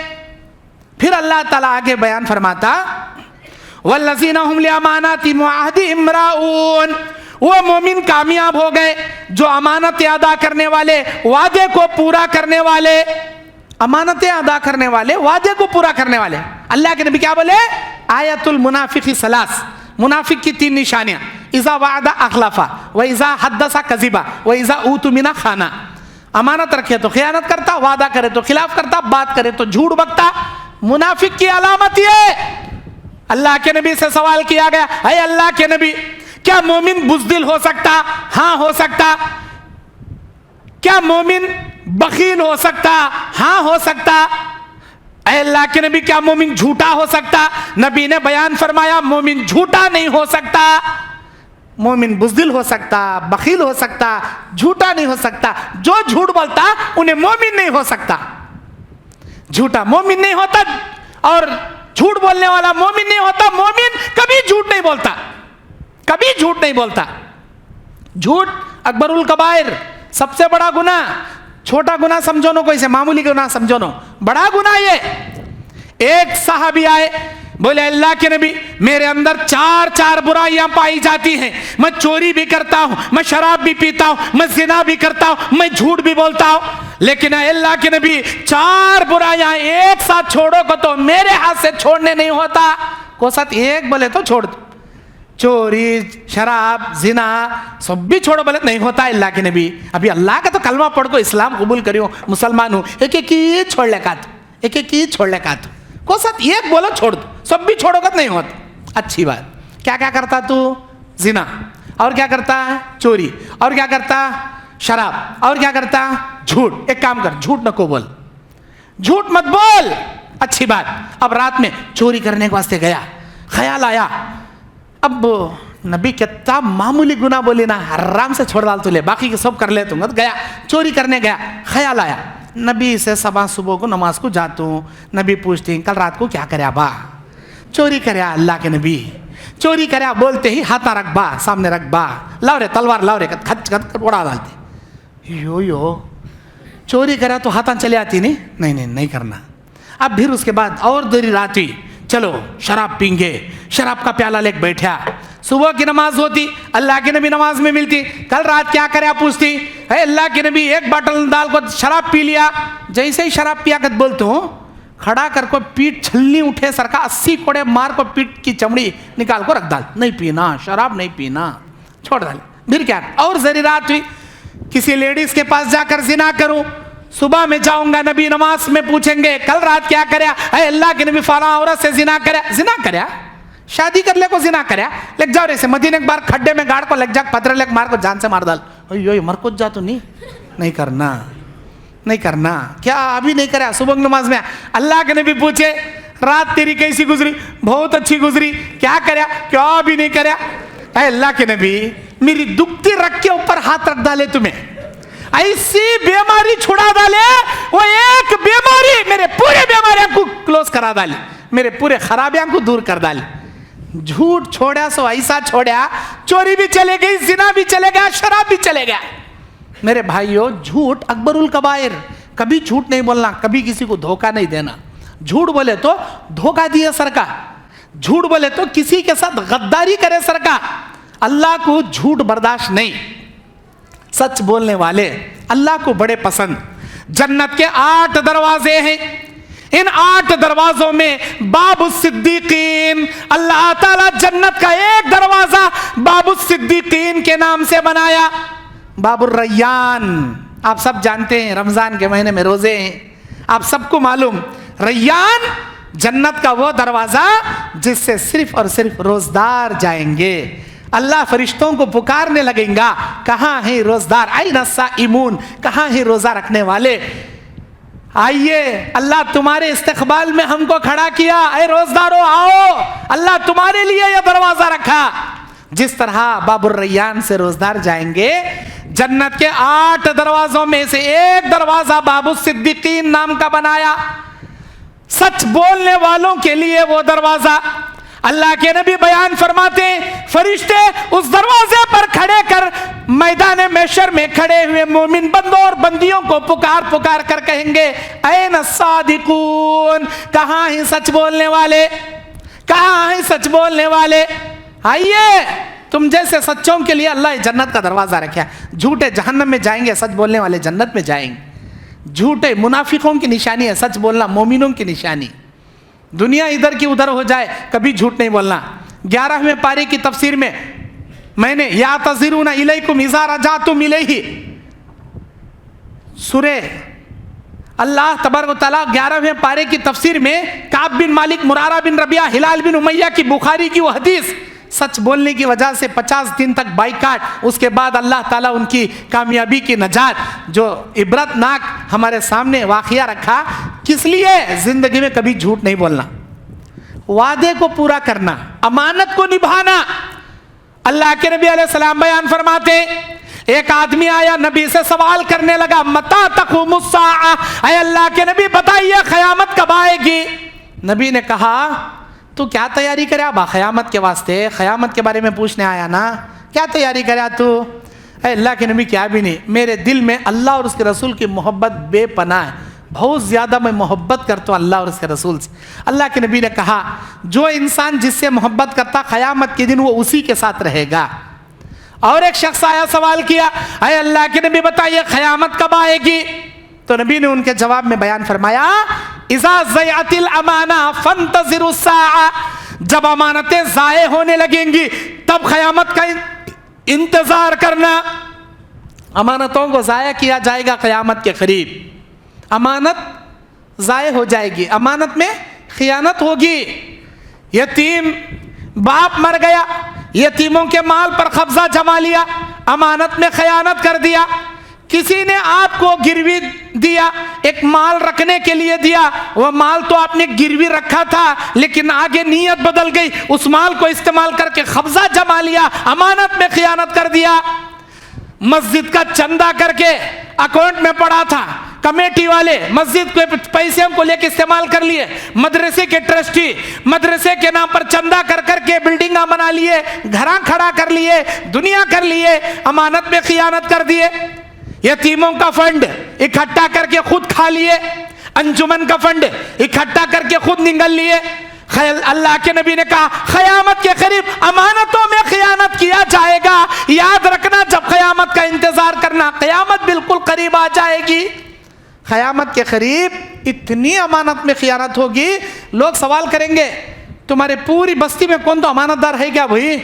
A: फिर अल्लाह ताला आगे बयान फरमाता वल्लज़ीना हुम लिअमानातिहिम व अहदिहिम राऊन, वो मोमिन कामयाब हो गए जो अमानतें अदा करने वाले, वादे को पूरा करने वाले, अमानतें अदा करने वाले, वादे को पूरा करने वाले। अल्लाह के नबी क्या बोले, आयतुल मुनाफिकी सलास, मुनाफिक की 3 निशानियां, इज़ा वादा अखलफा व इज़ा हद्दसा कज़िबा व इज़ा उतमिना खाना। अमानत रखे तो खियानत करता, वादा करे तो खिलाफ करता, बात करे तो झूठ बकता। मुनाफिक की अलामत ये। अल्लाह के नबी से सवाल किया गया, है अल्लाह के नबी क्या मोमिन बुज़दिल हो सकता? हाँ हो सकता। क्या मोमिन बखील हो सकता? हाँ हो सकता। अल्लाह के नबी क्या मोमिन झूठा हो सकता? नबी ने बयान फरमाया मोमिन झूठा नहीं हो सकता, मोमिन बुज़दिल हो सकता, बखील हो सकता, झूठा नहीं हो सकता। जो झूठ बोलता उन्हें मोमिन नहीं हो सकता, झूठा मोमिन नहीं होता और झूठ बोलने वाला मोमिन नहीं होता। मोमिन कभी झूठ नहीं बोलता, कभी झूठ नहीं बोलता। झूठ अकबरुल कबायर, सबसे बड़ा गुनाह। छोटा गुनाह समझो नो, कोई से मामूली गुनाह समझो नो, बड़ा गुनाह ये। एक साहबी आए, बोले अल्लाह के नबी मेरे अंदर 4 बुराइयां पाई जाती हैं, मैं चोरी भी करता हूं, मैं शराब भी पीता हूं, मैं जिना भी करता हूं, मैं झूठ भी बोलता हूं, लेकिन अल्लाह के नबी 4 बुराइयां एक साथ छोड़ो को तो मेरे हाथ से छोड़ने नहीं होता। को साथ एक बोले तो छोड़ दो, चोरी शराब जिना सब भी छोड़ो बोले नहीं होता अल्लाह के नबी। अभी अल्लाह का तो कलमा पढ़ को इस्लाम कबूल करियो, मुसलमान हूं, एक एक ही छोड़ ले का तो, एक एक ही छोड़ ले का तो, को साथ एक बोलो छोड़ दो, सब भी छोड़ोगे तो नहीं होता। अच्छी बात। क्या क्या करता तू? जिना। और क्या करता? चोरी। और क्या करता? शराब। और क्या करता? झूठ। एक काम कर, झूठ न को बोल, झूठ मत बोल। अच्छी बात। अब रात में चोरी करने के वास्ते गया, ख्याल आया اب نبی کہتا معمولی گناہ بولی نا آرام سے چھوڑ ڈال تو لے, باقی کے سب کر لے تم. گیا چوری کرنے گیا, خیال آیا نبی سے صبح کو نماز کو جاتا ہوں. نبی پوچھتے ہیں کل رات کو کیا کریا با؟ چوری کریا اللہ کے نبی, چوری کریا بولتے ہی ہاتھ رکھ با, سامنے رکھ با, لاؤ رے تلوار لاؤ رے, کھچ کھچ اڑا ڈالتے. یو چوری کریا تو ہاتھ چلے آتی نہیں کرنا. اب پھر اس کے بعد اور دیر رات ہوئی, چلو شراب پئیں گے, شراب کا پیالہ لے کے بیٹھا. صبح کی نماز ہوتی, اللہ کے نبی نماز میں ملتی, کل رات کیا کریا پوچھتی, اے اللہ کے نبی ایک باٹل دال کو شراب پی لیا. جیسے ہی شراب پیا کر بولتا ہوں کھڑا کر کو پیٹ چھلنی اٹھے سر کا 80 کوڑے مار کو پیٹ کی چمڑی نکال کو رکھ ڈال. نہیں پینا, شراب نہیں پینا, چھوڑ ڈال. پھر کیا اور ذری رات ہوئی, کسی لیڈیز کے پاس جا کر زنا کروں. صبح میں جاؤں گا, نبی نماز میں پوچھیں گے کل رات کیا کریا, اے اللہ کے نبی فلاں عورت سے زنا کریا, شادی کر لے کو زنا کریا, لگ جاؤ ریسے مدینے ایک بار کھڈے میں گاڑ کو لگ جا, پتھر لگ مار کو جان سے مار ڈال. مر کو جا تو نہیں کرنا. کیا ابھی نہیں کریا؟ صبح نماز میں اللہ کے نبی پوچھے رات تیری کیسی گزری؟ بہت اچھی گزری. کیا کریا؟ کیا ابھی نہیں کریا؟ اے اللہ کے نبی میری دکھتی رکھ کے اوپر ہاتھ رکھ ڈالے, تمہیں ایسی بیماری چھڑا ڈالے, وہ ایک بیماری میرے پورے بیماریاں کو کلوز کرا ڈالی, میرے پورے خرابیاں کو دور کر ڈالی. جھوٹ چھوڑیا سو ایسا چھوڑیا, چوری بھی چلے گئی, زنا بھی چلے گیا, شراب بھی چلے گیا. میرے بھائیو جھوٹ اکبر الکبائر. کبھی جھوٹ نہیں بولنا, کبھی کسی کو دھوکہ نہیں دینا. جھوٹ بولے تو دھوکہ دیے سر کا, جھوٹ بولے تو کسی کے ساتھ غداری کرے سر کا. اللہ کو جھوٹ برداشت نہیں. سچ بولنے والے اللہ کو بڑے پسند. جنت کے 8 دروازے ہیں, ان 8 دروازوں میں باب الصدیقین, اللہ تعالیٰ جنت کا ایک دروازہ باب الصدیقین کے نام سے بنایا. باب الریان آپ سب جانتے ہیں, رمضان کے مہینے میں روزے ہیں, آپ سب کو معلوم. ریان جنت کا وہ دروازہ جس سے صرف اور صرف روزدار جائیں گے. اللہ فرشتوں کو پکارنے لگیں گا, کہاں ہیں روزدار, این الصائمون, کہاں ہیں روزہ رکھنے والے, آئیے اللہ تمہارے استقبال میں ہم کو کھڑا کیا, اے روزدارو آؤ, اللہ تمہارے لیے یہ دروازہ رکھا. جس طرح باب الریان سے روزدار جائیں گے, جنت کے 8 دروازوں میں سے ایک دروازہ باب الصدیقین نام کا بنایا. سچ بولنے والوں کے لیے وہ دروازہ. اللہ کے نبی بیان فرماتے ہیں فرشتے اس دروازے پر کھڑے کر میدان محشر میں کھڑے ہوئے مومن بندوں اور بندیوں کو پکار کر کہیں گے این الصادقون, کہاں ہیں سچ بولنے والے, کہاں ہیں سچ بولنے والے. آئیے تم جیسے سچوں کے لیے اللہ جنت کا دروازہ رکھا. جھوٹے جہنم میں جائیں گے, سچ بولنے والے جنت میں جائیں گے. جھوٹے منافقوں کی نشانی ہے, سچ بولنا مومنوں کی نشانی. دنیا ادھر کی ادھر ہو جائے کبھی جھوٹ نہیں بولنا. 11ویں پارے کی تفسیر میں میں نے یعتذرون الیکم اذا رجعتم الیہ, سورہ اللہ تبارک و تعالیٰ 11ویں پارے کی تفسیر میں کعب بن مالک, مرارہ بن ربیعہ, ہلال بن امیہ کی بخاری کی وہ حدیث, سچ بولنے کی وجہ سے 50 دن تک بائیکاٹ, اس کے بعد اللہ تعالیٰ ان کی کامیابی کی نجات, جو عبرت ناک ہمارے سامنے واقعہ رکھا. کس لیے؟ زندگی میں کبھی جھوٹ نہیں بولنا, وعدے کو پورا کرنا, امانت کو نبھانا. اللہ کے نبی علیہ السلام بیان فرماتے ایک آدمی آیا نبی سے سوال کرنے لگا متی تقوم الساعہ, اے اللہ کے نبی بتائیے قیامت کب آئے گی. نبی نے کہا تو کیا تیاری کرے ابا قیامت کے واسطے, قیامت کے بارے میں پوچھنے آیا نا, کیا تیاری کرے تو؟ اے اللہ کے نبی کیا بھی نہیں, میرے دل میں اللہ اور اس کے رسول کی محبت بے پناہ ہے, بہت زیادہ میں محبت کرتا ہوں اللہ اور اس کے رسول سے. اللہ کے نبی نے کہا جو انسان جس سے محبت کرتا قیامت کے دن وہ اسی کے ساتھ رہے گا. اور ایک شخص آیا سوال کیا اے اللہ کے نبی بتائیے قیامت کب آئے گی. تو نبی نے ان کے جواب میں بیان فرمایا اذا ضیعت الامانہ فانتظروا الساعہ, جب امانتیں ضائع ہونے لگیں گی تب قیامت کا انتظار کرنا. امانتوں کو ضائع کیا جائے گا قیامت کے قریب, امانت ضائع ہو جائے گی, امانت میں خیانت ہوگی. یتیم باپ مر گیا, یتیموں کے مال پر قبضہ جما لیا, امانت میں خیانت کر دیا. کسی نے آپ کو گروی دیا, ایک مال رکھنے کے لیے دیا, وہ مال تو آپ نے گروی رکھا تھا لیکن آگے نیت بدل گئی, اس مال کو استعمال کر کے قبضہ جما لیا, امانت میں خیانت کر دیا. مسجد کا چندہ کر کے اکاؤنٹ میں پڑا تھا, کمیٹی والے مسجد کے پیسے کو لے کے استعمال کر لیے, مدرسے کے ٹرسٹی مدرسے کے نام پر چندہ کر کر کے بلڈنگاں بنا لیے, گھراں کھڑا کر لیے, دنیا کر لیے, امانت میں خیانت کر دیے. یتیموں کا فنڈ اکٹھا کر کے خود کھا لیے, انجمن کا فنڈ اکٹھا کر کے خود نگل لیے. اللہ کے نبی نے کہا قیامت کے قریب امانتوں میں خیانت کیا جائے گا. یاد رکھنا, جب قیامت کا انتظار کرنا, قیامت بالکل قریب آ جائے گی. قیامت کے قریب اتنی امانت میں خیانت ہوگی, لوگ سوال کریں گے تمہارے پوری بستی میں کون تو امانت دار ہے کیا بھائی؟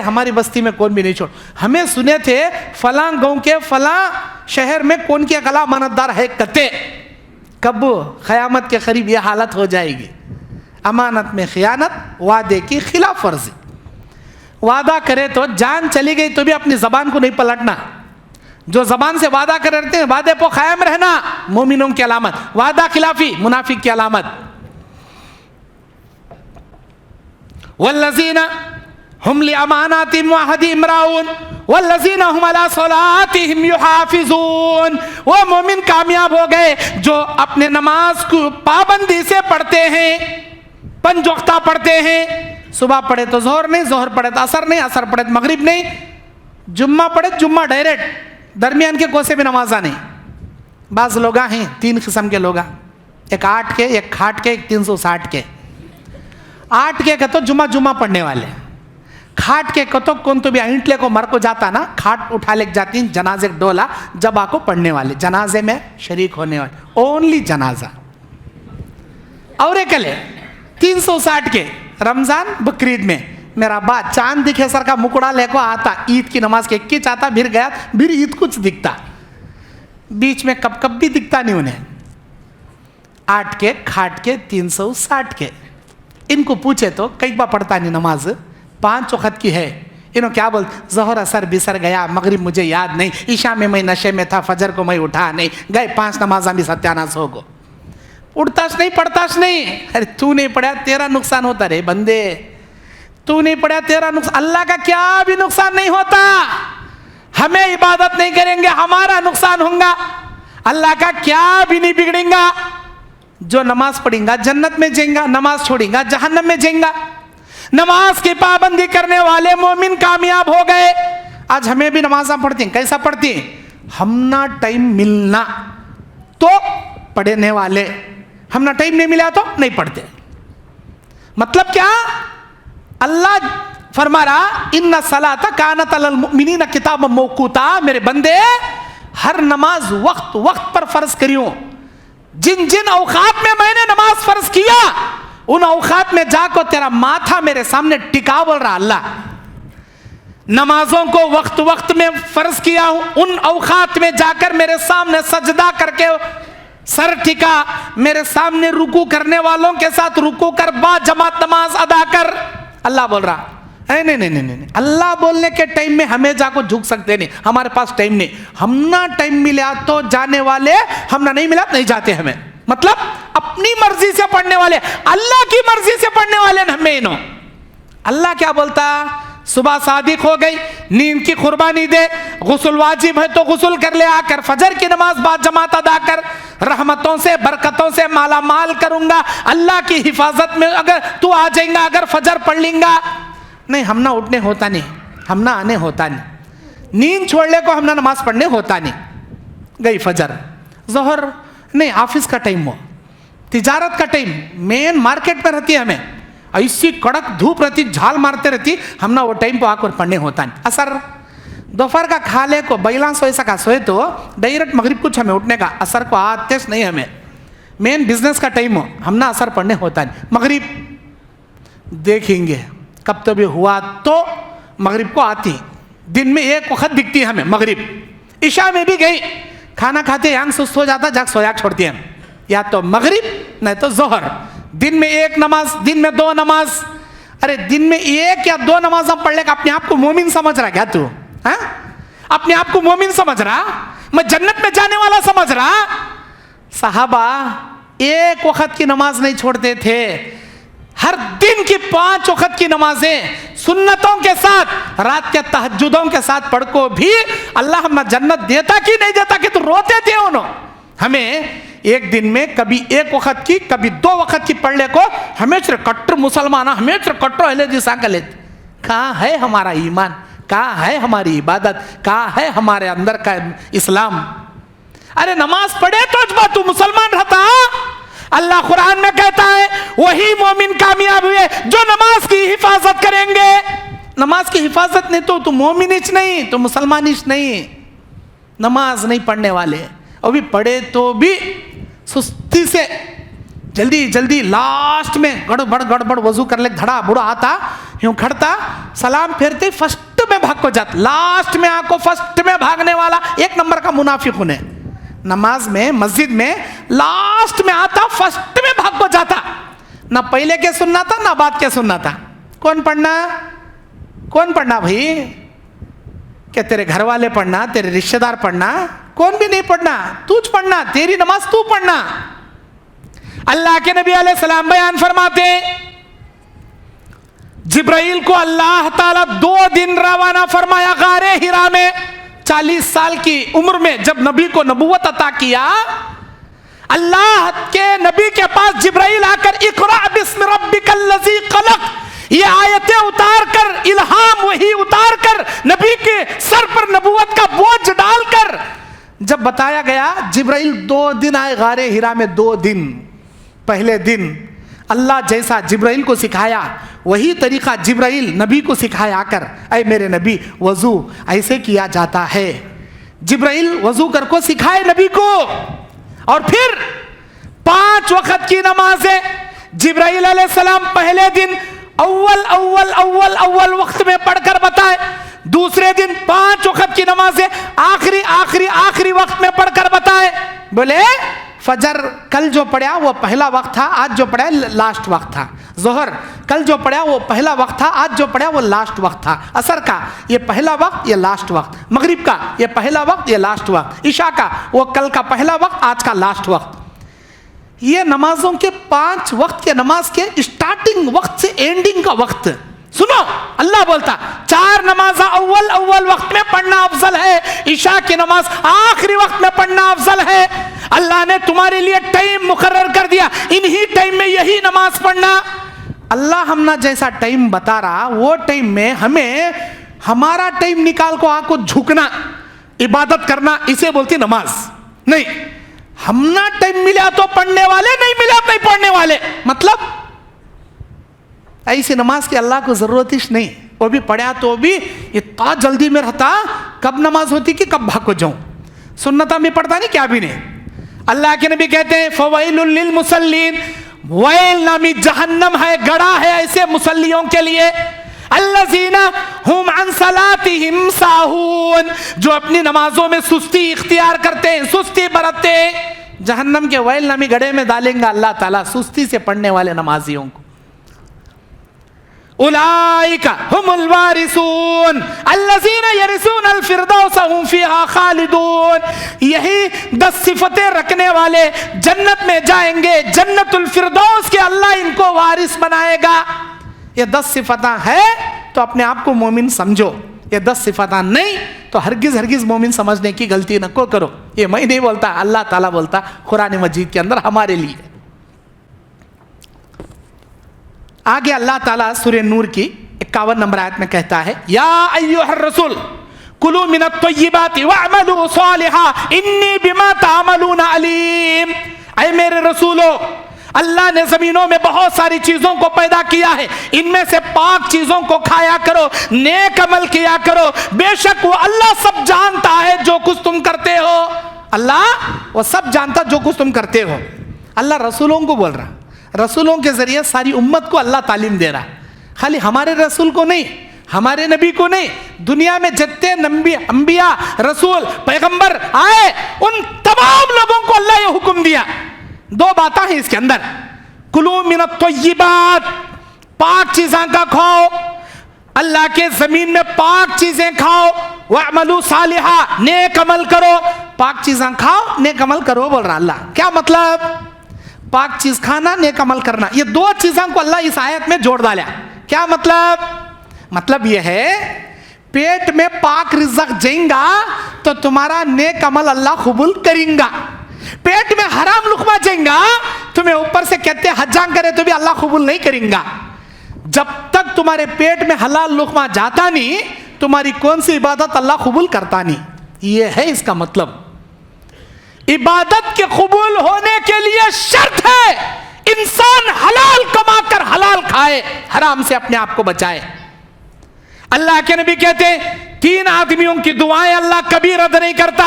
A: ہماری بستی میں کون بھی نہیں چھوڑ. ہمیں سنے تھے فلاں گاؤں کے فلاں شہر میں کون کی اکلا امانت دار ہے کتے. کب قیامت کے قریب یہ حالت ہو جائے گی. امانت میں خیانت, وعدے کی خلاف ورزی. وعدہ کرے تو جان چلی گئی تو بھی اپنی زبان کو نہیں پلٹنا. جو زبان سے وعدہ کر رہتے ہیں وعدے پر قائم رہنا مومنوں کی علامت, وعدہ خلافی منافق کی علامت. والذین هم لأماناتهم وعهدهم راعون والذین هم على صلاتهم یحافظون. وہ مومن کامیاب ہو گئے جو اپنے نماز کو پابندی سے پڑھتے ہیں, 5 وقتہ پڑھتے ہیں. صبح پڑھے تو ظہر نہیں, ظہر پڑھے تو عصر نہیں, عصر پڑھے تو مغرب نہیں, جمعہ پڑھے جمعہ ڈائریکٹ, درمیان کے کوسے بھی نمازہ نہیں. بعض لوگ ہیں 3 قسم کے لوگ, ایک 8 کے, ایک کھاٹ کے, ایک 360 کے. 8 کے تو جمعہ پڑھنے والے, کھاٹ کے تو کون تو بھی اینٹلے کو مر کو جاتا نا, کھاٹ اٹھا لے جاتی ہیں, جنازے ڈولا جب کو پڑھنے والے, جنازے میں شریک ہونے والے, اونلی جنازہ. اور ایک لے 360 کے, رمضان بقرعید میں میرا با چاند دکھے سر کا مکڑا لے کو آتا, عید کی نماز کے کچھ آتا, پھر گیا, پھر عید کچھ دکھتا, بیچ میں کب بھی دکھتا نہیں انہیں. 8 کے, کھاٹ کے, 360 کے. ان کو پوچھے تو کئی بار پڑھتا نہیں نماز, 5 وقت کی ہے. انہوں کیا بولتے, ظہر اثر بسر گیا, مغرب مجھے یاد نہیں, عشاء میں نشے میں تھا, فجر کو میں اٹھا نہیں, گئے 5 نمازاں بھی ستیاناس ہو گو. اٹھتاش نہیں پڑھتاش نہیں. ارے تو نہیں پڑھا تیرا نقصان ہوتا رے بندے, تو نہیں پڑھا تیرا نقصان, اللہ کا کیا بھی نقصان نہیں ہوتا. ہمیں عبادت نہیں کریں گے ہمارا نقصان ہوگا, اللہ کا کیا بھی نہیں بگڑیں گا. جو نماز پڑھیں گا جنت میں جائیں گا, نماز چھوڑیں گا جہنم میں جائیں گا. نماز کی پابندی کرنے والے مومن کامیاب ہو گئے. آج ہمیں بھی نمازاں پڑھتی ہیں, کیسا پڑھتی ہیں, ہم نہ ٹائم ملنا تو پڑھنے والے, ہم نہ ٹائم نہیں ملا تو نہیں پڑھتے. مطلب کیا, اللہ فرما رہا ان الصلاۃ کانت علی المؤمنین کتابا موقوتا, میرے بندے ہر نماز وقت پر فرض کریوں. جن اوقات میں نے نماز فرض کیا ان اوقات میں جا کو تیرا ماتھا میرے سامنے ٹکا, بول رہا اللہ. نمازوں کو وقت میں فرض کیا ہوں, ان اوقات میں جا کر میرے سامنے سجدہ کر کے سر ٹھکا, میرے سامنے رکوع کرنے والوں کے ساتھ رکوع کر, با جماعت نماز ادا کر. اللہ بول رہا نہیں, اللہ بولنے کے ٹائم میں ہمیں جا کو جھک سکتے نہیں, ہمارے پاس ٹائم نہیں. ہم نہ ٹائم ملا تو جانے والے, ہم نہ نہیں ملا نہیں جاتے. ہمیں مطلب اپنی مرضی سے پڑھنے والے, اللہ کی مرضی سے پڑھنے والے ہمیں انہوں. اللہ کیا بولتا, صبح صادق ہو گئی, نیند کی قربانی دے, غسل واجب ہے تو غسل کر لے, آ کر فجر کی نماز با جماعت ادا کر, رحمتوں سے برکتوں سے مالا مال کروں گا, اللہ کی حفاظت میں اگر تو آ جائیں گا, اگر فجر پڑھ لیں گا. نہیں, ہم نہ اٹھنے ہوتا نہیں, ہم نہ آنے ہوتا نہیں, نیند چھوڑ لے کو ہم نہ نماز پڑھنے ہوتا نہیں. گئی فجر, ظہر نہیں, آفس کا ٹائم ہو, تجارت کا ٹائم, مین مارکیٹ میں رہتی ہے, ہمیں ایسی کڑک دھوپ رہتی, جھال مارتے رہتی, ہم نہ وہ ٹائم پہ آ کر پڑھنے ہوتا نہیں. اثر دوپہر کا کھا لے کو بیلان سوئے سکا سوئے تو ڈائریکٹ مغرب کچھ ہمیں اٹھنے کا, اثر کو آتش نہیں, ہمیں مین بزنس کا ٹائم ہو, ہم نہ اثر پڑھنے ہوتا نہیں. مغرب دیکھیں گے کب تو بھی ہوا تو مغرب کو آتی, دن میں 1 وقت دکھتی ہے ہمیں مغرب. عشاء میں بھی گئی, کھانا کھاتے یانگ سست ہو جاتا, جاگ سویا چھوڑتی ہیں, یا تو مغرب نہیں تو ظہر. دن میں 1 نماز, دن میں 2 نماز. ارے دن میں 1 یا 2 نمازاں پڑھ لے گا, اپنے آپ کو مومن سمجھ رہا کیا تو, اپنے آپ کو مومن سمجھ رہا, میں جنت میں جانے والا سمجھ رہا. صحابہ ایک وقت کی نماز نہیں چھوڑتے تھے, ہر دن کی 5 وقت کی نمازیں سنتوں کے ساتھ, رات کے تہجدوں کے ساتھ پڑھ کو بھی اللہ ہمیں جنت دیتا کہ نہیں دیتا کہ تو روتے تھے انہوں. ہمیں ایک دن میں کبھی 1 وقت کی کبھی 2 وقت کی پڑھ لے کو ہمیشہ کٹر مسلمان, ہمیشہ کٹر اہل جیسا کر لیتے. کہاں ہے ہمارا ایمان, کہاں ہے ہماری عبادت, کہاں ہے ہمارے اندر کا اسلام؟ ارے نماز پڑھے تو مسلمان رہتا. اللہ قرآن میں کہتا ہے وہی مومن کامیاب ہوئے جو نماز کی حفاظت کریں گے. نماز کی حفاظت نہیں تو مومن ہی نہیں, تو مسلمان ہی نہیں. نماز نہیں پڑھنے والے, اور بھی پڑھے تو بھی سستی سے جلدی جلدی لاسٹ میں گڑبڑ وضو کر لے, دھڑا بڑا آتا یوں کھڑتا, سلام پھیرتے فرسٹ میں بھاگ کو جاتا, لاسٹ میں آ کو فرسٹ میں بھاگنے والا 1 نمبر کا منافق انہیں. نماز میں مسجد میں لاسٹ میں آتا, فرسٹ میں بھاگ کو جاتا, نہ پہلے کے سننا تھا نہ بعد کے سننا تھا. کون پڑھنا بھائی؟ کہ تیرے گھر والے پڑھنا, تیرے رشتہ دار پڑھنا, کون بھی نہیں پڑھنا, تجھ پڑھنا, تیری نماز تو پڑھنا. اللہ کے نبی علیہ السلام بیان فرماتے جبرائیل کو اللہ تعالیٰ 2 دن روانہ فرمایا غار ہرا میں. 40 سال کی عمر میں جب نبی کو نبوت عطا کیا, اللہ کے نبی کے پاس جبرائیل آ کر اقرأ بسم ربک الذی خلق, یہ آیتیں اتار کر, الہام وہی اتار کر, نبی کے سر پر نبوت کا بوجھ ڈال کر جب بتایا گیا, جبرائیل 2 دن آئے غار ہرا میں. 2 دن. پہلے دن اللہ جیسا جبرائیل کو سکھایا وہی طریقہ جبرائیل نبی کو سکھایا کر, اے میرے نبی وضو ایسے کیا جاتا ہے. جبرائیل وضو کر کو سکھائے نبی کو. اور پھر 5 وقت کی نمازیں جبرائیل علیہ السلام پہلے دن اول وقت میں پڑھ کر بتائے, دوسرے دن 5 وقت کی نمازیں آخری وقت میں پڑھ کر بتائے. بولے فجر کل جو پڑھا وہ پہلا وقت تھا, آج جو پڑھا لاسٹ وقت تھا. ظہر کل جو پڑھا وہ پہلا وقت تھا, آج جو پڑھا وہ لاسٹ وقت تھا. عصر کا یہ پہلا وقت, یہ لاسٹ وقت. مغرب کا یہ پہلا وقت, یہ لاسٹ وقت. عشاء کا وہ کل کا پہلا وقت, آج کا لاسٹ وقت. یہ نمازوں کے 5 وقت کے نماز کے اسٹارٹنگ وقت سے اینڈنگ کا وقت. سنو, اللہ بولتا 4 نماز اول وقت میں پڑھنا افضل ہے, عشاء کی نماز آخری وقت میں پڑھنا افضل ہے. اللہ نے تمہارے لیے ٹائم مقرر کر دیا, انہی ٹائم میں یہی نماز پڑھنا. اللہ ہمنا جیسا ٹائم بتا رہا, وہ ٹائم میں ہمیں ہمارا ٹائم نکال کو آ کو جھکنا, عبادت کرنا, اسے بولتی نماز نہیں. ہمنا ٹائم ملا تو پڑھنے والے, نہیں ملا نہیں پڑھنے والے. مطلب ایسی نماز کی اللہ کو ضرورت ہی نہیں. وہ بھی پڑھا تو بھی اتنا جلدی میں رہتا, کب نماز ہوتی کہ کب بھاگ کو جاؤں. سنتا میں پڑھتا نہیں, کیا بھی نہیں. اللہ کے نبی کہتے ہیں فویل للمصلین, ویل نامی جہنم ہے, گڑا ہے ایسے مصلیوں کے لیے. الذین هم عن صلاتهم ساہون, جو اپنی نمازوں میں سستی اختیار کرتے ہیں, سستی برتتے ہیں. جہنم کے ویل نامی گڑھے میں ڈالیں گا اللہ تعالیٰ سستی سے پڑھنے والے نمازیوں کو. اولئک هم الوارثون الذین یرثون الفردوس هم فیہا خالدون. یہی 10 صفتیں رکھنے والے جنت میں جائیں گے, جنت الفردوس کے اللہ ان کو وارث بنائے گا. یہ 10 صفتیں ہے تو اپنے آپ کو مومن سمجھو. یہ 10 صفتیں نہیں تو ہرگز مومن سمجھنے کی غلطی نہ کرو. یہ میں نہیں بولتا, اللہ تعالیٰ بولتا قرآن مجید کے اندر ہمارے لیے. آگے اللہ تعالیٰ سورہ نور کی 51 نمبر آیت میں کہتا ہے یا ایھا الرسول کلوا من الطیبات واعملوا صالحا انی بما تعملون علیم. اے میرے رسولو, اللہ نے زمینوں میں بہت ساری چیزوں کو پیدا کیا ہے, ان میں سے پاک چیزوں کو کھایا کرو, نیک عمل کیا کرو, بے شک وہ اللہ سب جانتا ہے جو کچھ تم کرتے ہو. اللہ وہ سب جانتا جو کچھ تم کرتے ہو. اللہ رسولوں کو بول رہا, رسولوں کے ذریعے ساری امت کو اللہ تعلیم دے رہا. خالی ہمارے رسول کو نہیں, ہمارے نبی کو نہیں, دنیا میں جتنے نبی, انبیاء, رسول, پیغمبر آئے ان تمام لوگوں کو اللہ یہ حکم دیا. 2 باتیں ہیں اس کے اندر. کلوا من الطیبات, پاک چیزاں کا کھاؤ, اللہ کے زمین میں پاک چیزیں کھاؤ. واعملوا صالحا, نیک عمل کرو. पाक चीज़ें खाओ, नेक अमल करो, बोल रहा अल्लाह। क्या मतलब? पाक चीज़ खाना, नेक अमल करना, ये दो चीज़ों को अल्लाह इस आयत में जोड़ डाला। क्या मतलब? मतलब ये है पेट में पाक रिज़्क़ जाएगा तो तुम्हारा नेक अमल अल्लाह कबूल करेगा। पेट में हराम लुक़मा जाएगा, तुम्हें ऊपर से कहते हज्जां करे तो भी अल्लाह कबूल नहीं करेगा। जब तक तुम्हारे पेट में हलाल लुक़मा जाता नहीं, तुम्हारी कौन सी इबादत अल्लाह कबूल करता नहीं। ये है इसका मतलब। इबादत के कबूल होने के लिए शर्त है इंसान हलाल कमाकर हलाल खाए, हराम से अपने आप को बचाए। अल्लाह के नबी कहते हैं 3 आदमियों की दुआएं अल्लाह कभी रद्द नहीं करता।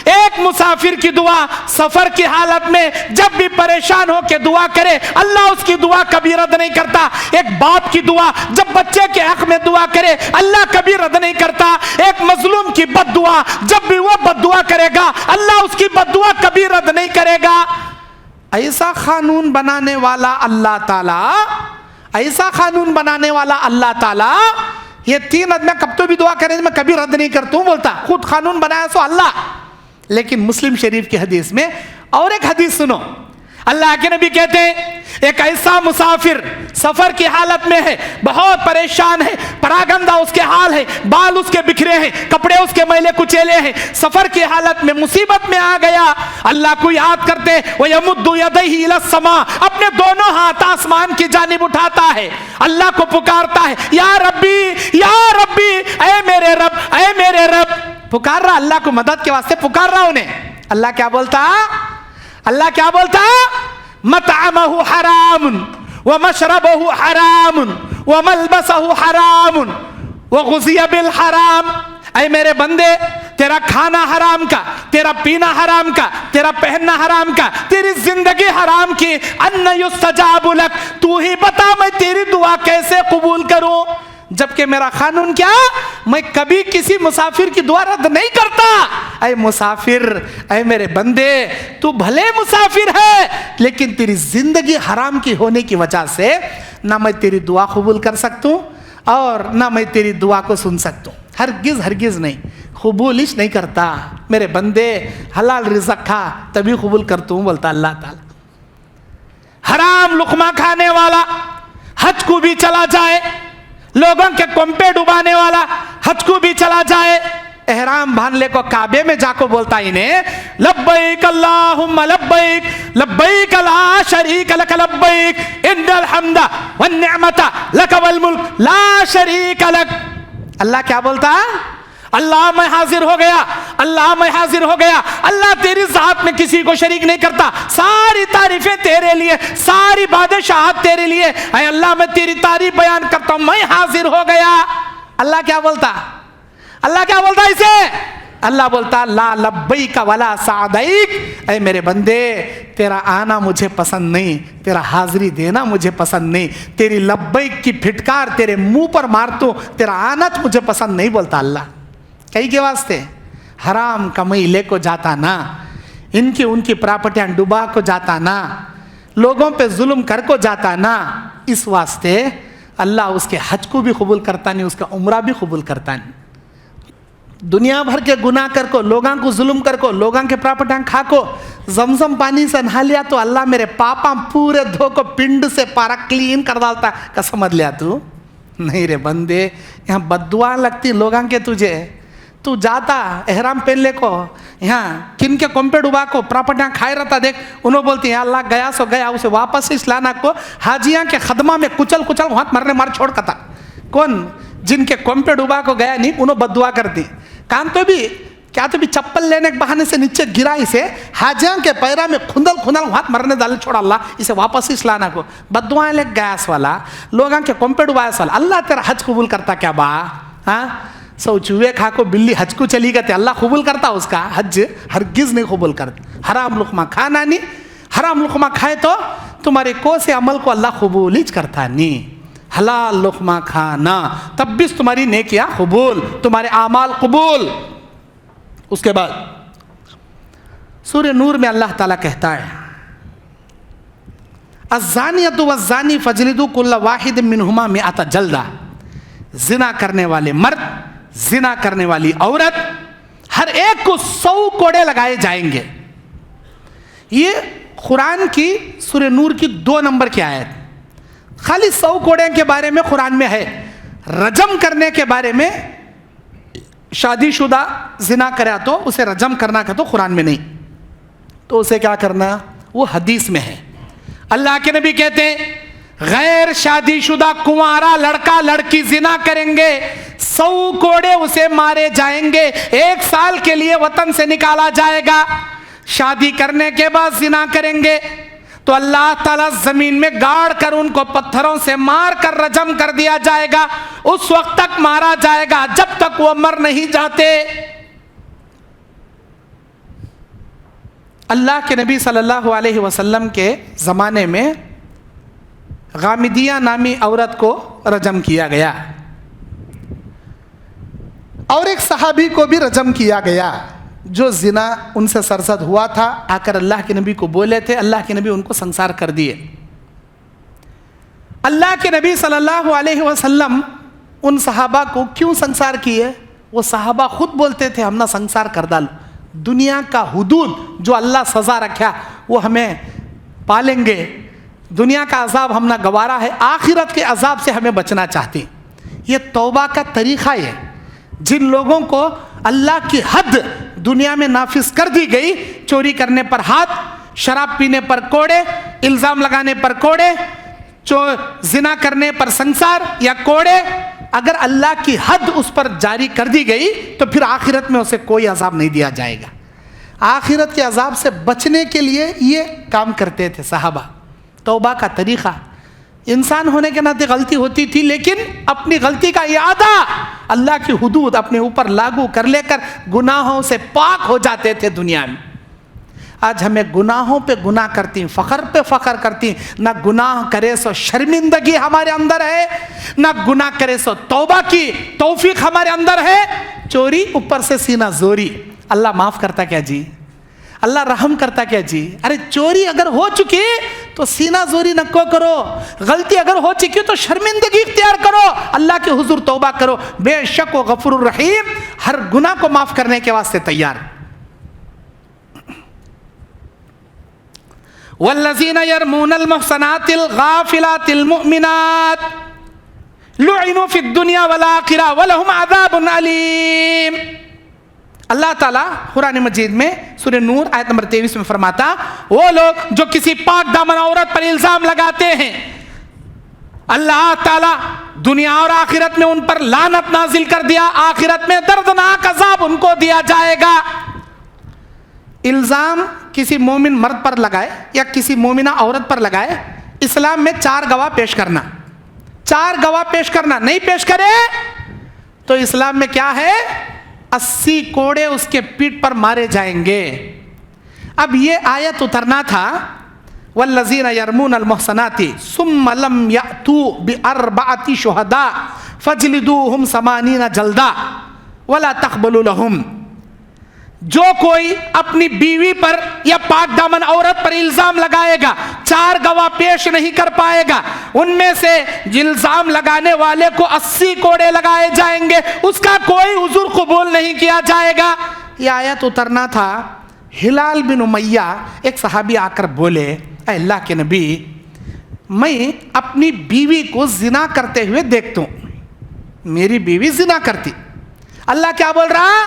A: एक मुसाफिर की दुआ सफर की हालत में जब भी परेशान हो के दुआ करे, अल्लाह उसकी दुआ कभी रद्द नहीं करता। एक बाप की दुआ जब बच्चे के हक में दुआ करे, अल्लाह कभी रद्द नहीं करता। एक मजलूम की बद्दुआ जब भी वो बद्दुआ करेगा, अल्लाह उसकी बद्दुआ कभी रद्द नहीं करेगा। ऐसा कानून बनाने वाला अल्लाह ताला, ऐसा कानून बनाने वाला अल्लाह ताला, ये 3 आदमी कब तो भी दुआ करें मैं कभी रद्द नहीं करता हूं बोलता। खुद कानून बनाया सो अल्लाह। लेकिन मुस्लिम शरीफ की हदीस में और एक हदीस सुनो, अल्लाह के नबी कहते हैं एक ऐसा मुसाफिर सफर की हालत में है, बहुत परेशान है, परागंदा उसके हाल है, बाल उसके बिखरे हैं, कपड़े उसके मैले कुचेले हैं, सफर की हालत में मुसीबत में आ गया, अल्लाह को याद करते व यमुद्दु यदैहि इला समा, अपने दोनों हाथ आसमान की जानिब उठाता है, अल्लाह को पुकारता है, या रब्बी ऐ मेरे रब, ऐ मेरे रब। पुकार रहा अल्लाह को, मदद के वास्ते पुकार रहा उन्हें। अल्लाह क्या बोलता? अल्लाह क्या बोलता? मतअमहु हरामुन व मशरबहु हरामुन व मलबसहु हरामुन व गुज़िया बिल हराम। ऐ मेरे बंदे, तेरा खाना हराम का, तेरा पीना हराम का, तेरा पहनना हराम का, तेरी जिंदगी हराम की। अन्ना युस्तजाबु लक, तू ही बता मैं तेरी दुआ कैसे कबूल करूं? जबकि मेरा कानून क्या, मैं कभी किसी मुसाफिर की दुआ रद्द नहीं करता। ऐ मुसाफिर, ऐ मेरे बंदे, तू भले मुसाफिर है लेकिन तेरी जिंदगी हराम की होने की वजह से ना मैं तेरी दुआ कबूल कर सकता हूँ और ना मैं तेरी दुआ को सुन सकता हूँ। हरगिज़ नहीं, कबूलिश नहीं करता। मेरे बंदे हलाल रिज़्क़ खा तभी कबूल करता हूँ बोलता अल्लाह ताला। हराम लुक़मा खाने वाला हज को भी चला जाए, लोगों के कोम्पे डुबाने वाला हज को भी चला जाए, एहराम बांधने को काबे में जाको बोलता इन्हें लब्बैक अल्लाहुम्मा लब्बैक, लब्बैक ला शरीक लक लब्बैक, इन्नल हम्दा वन निअमता लक वल मुल्क ला शरीक लक। अल्लाह क्या बोलता? अल्लाह मैं हाजिर हो गया, अल्लाह मैं हाजिर हो गया, अल्लाह तेरी ज़ात में किसी को शरीक नहीं करता, सारी तारीफें तेरे लिए, सारी बादशाहत तेरे लिए। ऐ अल्लाह मैं तेरी तारीफ बयान करता हूं, मैं हाजिर हो गया। अल्लाह क्या बोलता? अल्लाह क्या बोलता इसे? अल्लाह बोलता ला लब्बैक वला सादैक। ऐ मेरे बंदे, तेरा आना मुझे पसंद नहीं, तेरा हाजिरी देना मुझे पसंद नहीं, तेरी लब्बैक की फिटकार तेरे मुंह पर मार दूं, तेरा आना मुझे पसंद नहीं बोलता अल्लाह। कई के वास्ते हराम कमाई ले को जाता ना, इनकी उनकी प्रॉपर्टियां डुबा को जाता ना, लोगों पे जुल्म कर को जाता ना, इस वास्ते अल्लाह उसके हज को भी कबूल करता नहीं, उसका उम्रा भी कबूल करता नहीं। दुनिया भर के गुनाह कर को, लोगों को जुल्म कर को, लोगों के प्रॉपर्टियां खा को, जमजम पानी से नहा लिया तो अल्लाह मेरे पापा पूरे धो को पिंड से पारा क्लीन कर डालता। क्या समझ लिया तू? नहीं रे बंदे, यहाँ बद्दुआ लगती लोगों के तुझे। तू जाता एहराम पहन ले को, यहाँ किन के कोम्पे डुबा को प्रॉपर्टियां खाए रहता, देख उन्होंने बोलती हैं अल्लाह गया सो गया, उसे वापस इस लाना को हाजियां के खदमा में कुचल कुचल हाथ मरने मार छोड़ कता। कौन जिनके कोम्पे डुबा को गया नहीं उन्होंने बद्दुआ करती। कान तो भी क्या, तो भी चप्पल लेने के बहाने से नीचे गिरा, इसे हाजियां के पैरा में खुंदल खुंदल हाथ मरने डाले छोड़, अल्लाह इसे वापस इस लाना को बद्दुआ ले गैस वाला, लोगों के कोम्पे डुबाया वाला। अल्लाह तेरा हज कबूल करता क्या बा? हाँ, सौ चूहे खा को बिल्ली हज को चली गई, अल्लाह कबूल करता उसका हज? हरगिज़ नहीं कबूल करता। हराम लुक़मा खाना नहीं, हराम लुक़मा खाए तो तुम्हारे को से अमल को अल्लाह कबूल ही करता नहीं। हलाल लुक़मा खाना तब भी तुम्हारी नेकियां कबूल, तुम्हारे आमाल कबूल। उसके बाद सूरह नूर में अल्लाह ताला कहता है अज़्ज़ानियतु वज़्ज़ानी फ़ज्लिदू कुल्ला वाहिद मिनहुमा मिअता जल्दा। जिना करने वाले मर्द, जिना करने वाली औरत, हर ایک کو 100 کوڑے لگائے جائیں گے. یہ قرآن کی سورہ نور کی 2 نمبر کی آیت. خالی 100 کوڑے کے بارے میں قرآن میں ہے. رجم کرنے کے بارے میں شادی شدہ زنا کرا تو اسے رجم کرنا کا تو قرآن میں نہیں, تو اسے کیا کرنا وہ حدیث میں ہے. اللہ کے نبی کہتے ہیں غیر شادی شدہ کنوارا لڑکا لڑکی زنا کریں گے 100 کوڑے اسے مارے جائیں گے, 1 سال کے لیے وطن سے نکالا جائے گا. شادی کرنے کے بعد زنا کریں گے تو اللہ تعالیٰ زمین میں گاڑ کر ان کو پتھروں سے مار کر رجم کر دیا جائے گا. اس وقت تک مارا جائے گا جب تک وہ مر نہیں جاتے. اللہ کے نبی صلی اللہ علیہ وسلم کے زمانے میں غامدیہ نامی عورت کو رجم کیا گیا, اور ایک صحابی کو بھی رجم کیا گیا جو زنا ان سے سرزد ہوا تھا. آ کر اللہ کے نبی کو بولے تھے, اللہ کے نبی ان کو سنسار کر دیے. اللہ کے نبی صلی اللہ علیہ وسلم ان صحابہ کو کیوں سنسار کیے؟ وہ صحابہ خود بولتے تھے ہم نہ سنسار کر ڈالو, دنیا کا حدود جو اللہ سزا رکھا وہ ہمیں پالیں گے, دنیا کا عذاب ہم نہ گوارا ہے, آخرت کے عذاب سے ہمیں بچنا چاہتے ہیں. یہ توبہ کا طریقہ ہے. جن لوگوں کو اللہ کی حد دنیا میں نافذ کر دی گئی, چوری کرنے پر ہاتھ, شراب پینے پر کوڑے, الزام لگانے پر کوڑے, زنا کرنے پر سنسار یا کوڑے, اگر اللہ کی حد اس پر جاری کر دی گئی تو پھر آخرت میں اسے کوئی عذاب نہیں دیا جائے گا. آخرت کے عذاب سے بچنے کے لیے یہ کام کرتے تھے صحابہ. توبہ کا طریقہ, انسان ہونے کے ناطے غلطی ہوتی تھی لیکن اپنی غلطی کا اعادہ, اللہ کی حدود اپنے اوپر لاگو کر لے کر گناہوں سے پاک ہو جاتے تھے دنیا میں. آج ہمیں گناہوں پہ گناہ کرتی, فخر پہ فخر کرتی, نہ گناہ کرے سو شرمندگی ہمارے اندر ہے, نہ گناہ کرے سو توبہ کی توفیق ہمارے اندر ہے. چوری اوپر سے سینہ زوری, اللہ معاف کرتا کیا جی, اللہ رحم کرتا کیا جی. ارے چوری اگر ہو چکی تو سینہ زوری نہ کرو, غلطی اگر ہو چکی تو شرمندگی اختیار کرو, اللہ کے حضور توبہ کرو. بے شک و غفور الرحیم, ہر گناہ کو معاف کرنے کے واسطے تیار. والذین یرمون المحصنات الغافلات المؤمنات لعنوا فی الدنیا والآخرہ ولہم عذاب علیم. اللہ تعالیٰ قرآن مجید میں سورہ نور آیت نمبر 23 میں فرماتا, وہ لوگ جو کسی پاک دامن عورت پر الزام لگاتے ہیں اللہ تعالیٰ دنیا اور آخرت میں ان پر لعنت نازل کر دیا, آخرت میں دردناک عذاب ان کو دیا جائے گا. الزام کسی مومن مرد پر لگائے یا کسی مومنہ عورت پر لگائے, اسلام میں 4 گواہ پیش کرنا, 4 گواہ پیش کرنا, نہیں پیش کرے تو اسلام میں کیا ہے, 80 کوڑے اس کے پیٹ پر مارے جائیں گے. اب یہ آیت اترنا تھا والذین یرمون المحصنات ثم لم یأتوا بأربعة شہداء فاجلدوہم 80 جلدہ ولا تقبلوا لہم. جو کوئی اپنی بیوی پر یا پاک دامن عورت پر الزام لگائے گا, 4 گواہ پیش نہیں کر پائے گا, ان میں سے الزام لگانے والے کو 80 کوڑے لگائے جائیں گے, اس کا کوئی عذر قبول نہیں کیا جائے گا. یہ آیت اترنا تھا. ہلال بن امیہ ایک صحابی آ کر بولے, اے اللہ کے نبی, میں اپنی بیوی کو زنا کرتے ہوئے دیکھتا ہوں, میری بیوی زنا کرتی. اللہ کیا بول رہا,